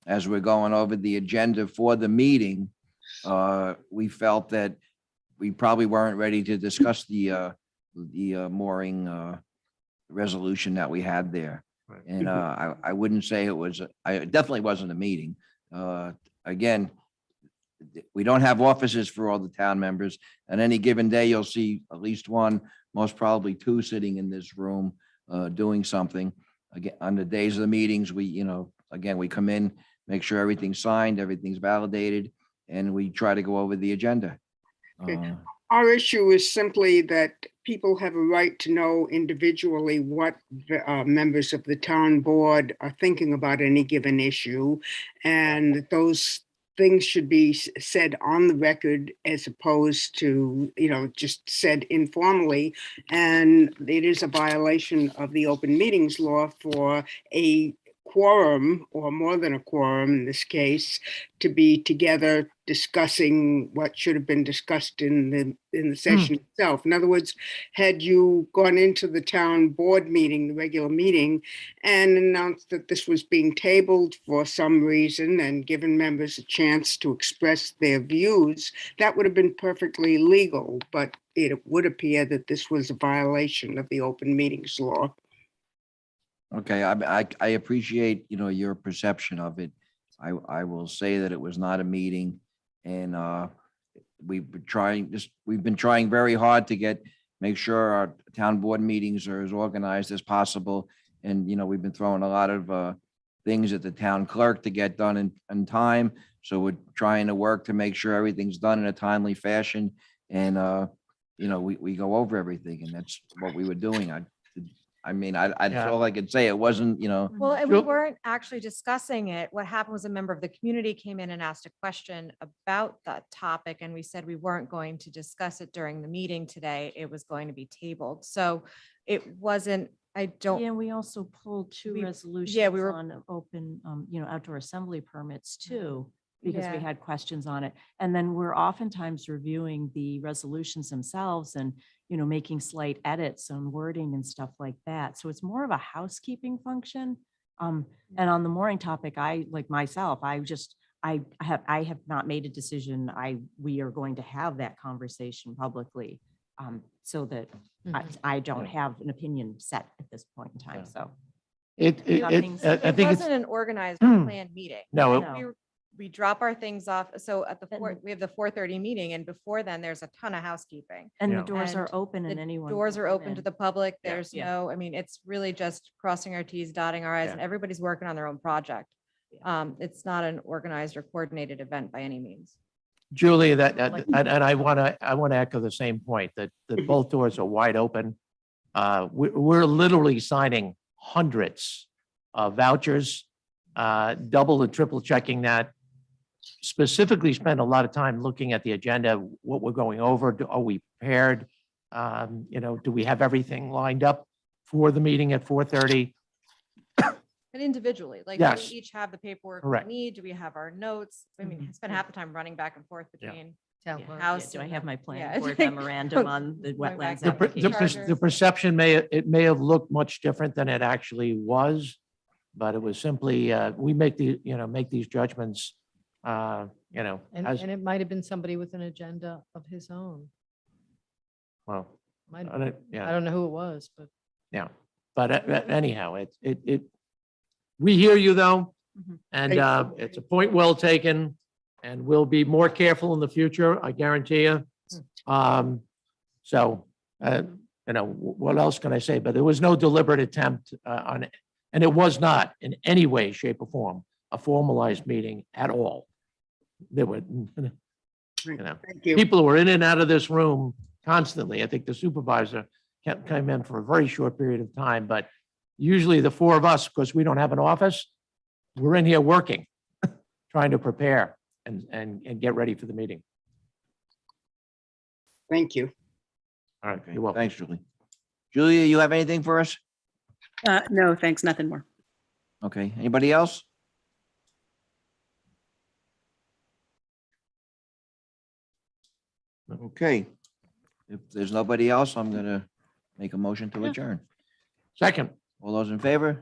Speaker 2: as we're going over the agenda for the meeting, we felt that we probably weren't ready to discuss the mooring resolution that we had there. And I wouldn't say it definitely wasn't a meeting. Again, we don't have offices for all the town members. On any given day, you'll see at least one, most probably 2 sitting in this room doing something. Again, on the days of the meetings, we come in, make sure everything's signed, everything's validated, and we try to go over the agenda.
Speaker 14: Okay. Our issue is simply that people have a right to know individually what members of the town board are thinking about any given issue, and that those things should be said on the record as opposed to, just said informally. And it is a violation of the open meetings law for a quorum, or more than a quorum in this case, to be together discussing what should have been discussed in the session itself. In other words, had you gone into the town board meeting, the regular meeting, and announced that this was being tabled for some reason and given members a chance to express their views, that would have been perfectly legal. But it would appear that this was a violation of the open meetings law.
Speaker 2: Okay, I appreciate, your perception of it. I will say that it was not a meeting, and we've been trying very hard to make sure our town board meetings are as organized as possible. And, we've been throwing a lot of things at the town clerk to get done in time. So we're trying to work to make sure everything's done in a timely fashion. And, we go over everything, and that's what we were doing. That's all I could say. It wasn't,
Speaker 3: Well, and we weren't actually discussing it. What happened was a member of the community came in and asked a question about that topic, and we said we weren't going to discuss it during the meeting today. It was going to be tabled. So it wasn't,
Speaker 7: Yeah, we also pulled 2 resolutions on open, outdoor assembly permits too, because we had questions on it. And then we're oftentimes reviewing the resolutions themselves and, making slight edits on wording and stuff like that. So it's more of a housekeeping function. And on the mooring topic, I have not made a decision. We are going to have that conversation publicly, so that I don't have an opinion set at this point in time. So
Speaker 10: I think
Speaker 3: it
Speaker 10: it's,
Speaker 3: wasn't an organized or planned meeting.
Speaker 10: No,
Speaker 3: We drop our things off. So at we have the 4:30 meeting, and before then there's a ton of housekeeping.
Speaker 7: And
Speaker 10: Yeah.
Speaker 7: the doors are
Speaker 3: And
Speaker 7: open and
Speaker 3: the
Speaker 7: anyone.
Speaker 3: doors
Speaker 7: can
Speaker 3: are
Speaker 7: come
Speaker 3: open to
Speaker 7: in.
Speaker 3: the public.
Speaker 10: Yeah.
Speaker 3: There's it's really just crossing our Ts, dotting our Is, and everybody's working on their own project. It's not an organized or coordinated event by any means.
Speaker 10: Julie, and I want to echo the same point that both doors are wide open. We're literally signing hundreds of vouchers, double and triple checking that. Specifically spend a lot of time looking at the agenda, what we're going over. Are we prepared? Do we have everything lined up for the meeting at 4:30?
Speaker 3: And individually, like, do
Speaker 10: Yes.
Speaker 3: we each have the paperwork we
Speaker 10: Correct.
Speaker 3: need? Do we have our notes? I mean, I spend half the time running back and forth between
Speaker 12: Town
Speaker 7: Yeah.
Speaker 12: clerk.
Speaker 3: house.
Speaker 7: Do I
Speaker 3: and
Speaker 7: have
Speaker 3: the-
Speaker 7: my plan
Speaker 3: yeah.
Speaker 7: board memorandum on the
Speaker 3: Going back
Speaker 7: wetlands
Speaker 3: to the
Speaker 7: application?
Speaker 3: charter.
Speaker 10: The perception may have looked much different than it actually was. but it was simply, we make make these judgments,
Speaker 12: And,
Speaker 10: as,
Speaker 12: and it might have been somebody with an agenda of his own.
Speaker 10: well,
Speaker 12: Might,
Speaker 10: I don't-
Speaker 12: I
Speaker 10: yeah,
Speaker 12: don't know who it was, but
Speaker 10: yeah. But anyhow, we hear you though.
Speaker 6: Mhm.
Speaker 10: And it's a point well taken, and we'll be more careful in the future, I guarantee you. So, what else can I say? But there was no deliberate attempt on it. And it was not in any way, shape or form, a formalized meeting at all. There were,
Speaker 14: Thank you.
Speaker 10: people were in and out of this room constantly. I think the supervisor came in for a very short period of time, but usually the four of us, because we don't have an office, we're in here working, trying to prepare and get ready for the meeting.
Speaker 14: Thank you.
Speaker 10: All right,
Speaker 2: Okay,
Speaker 10: you're welcome.
Speaker 2: thanks, Julie. Julia, you have anything for us?
Speaker 15: No, thanks, nothing more.
Speaker 2: Okay, anybody else? Okay, if there's nobody else, I'm gonna make a motion to adjourn.
Speaker 10: Second.
Speaker 2: All those in favor?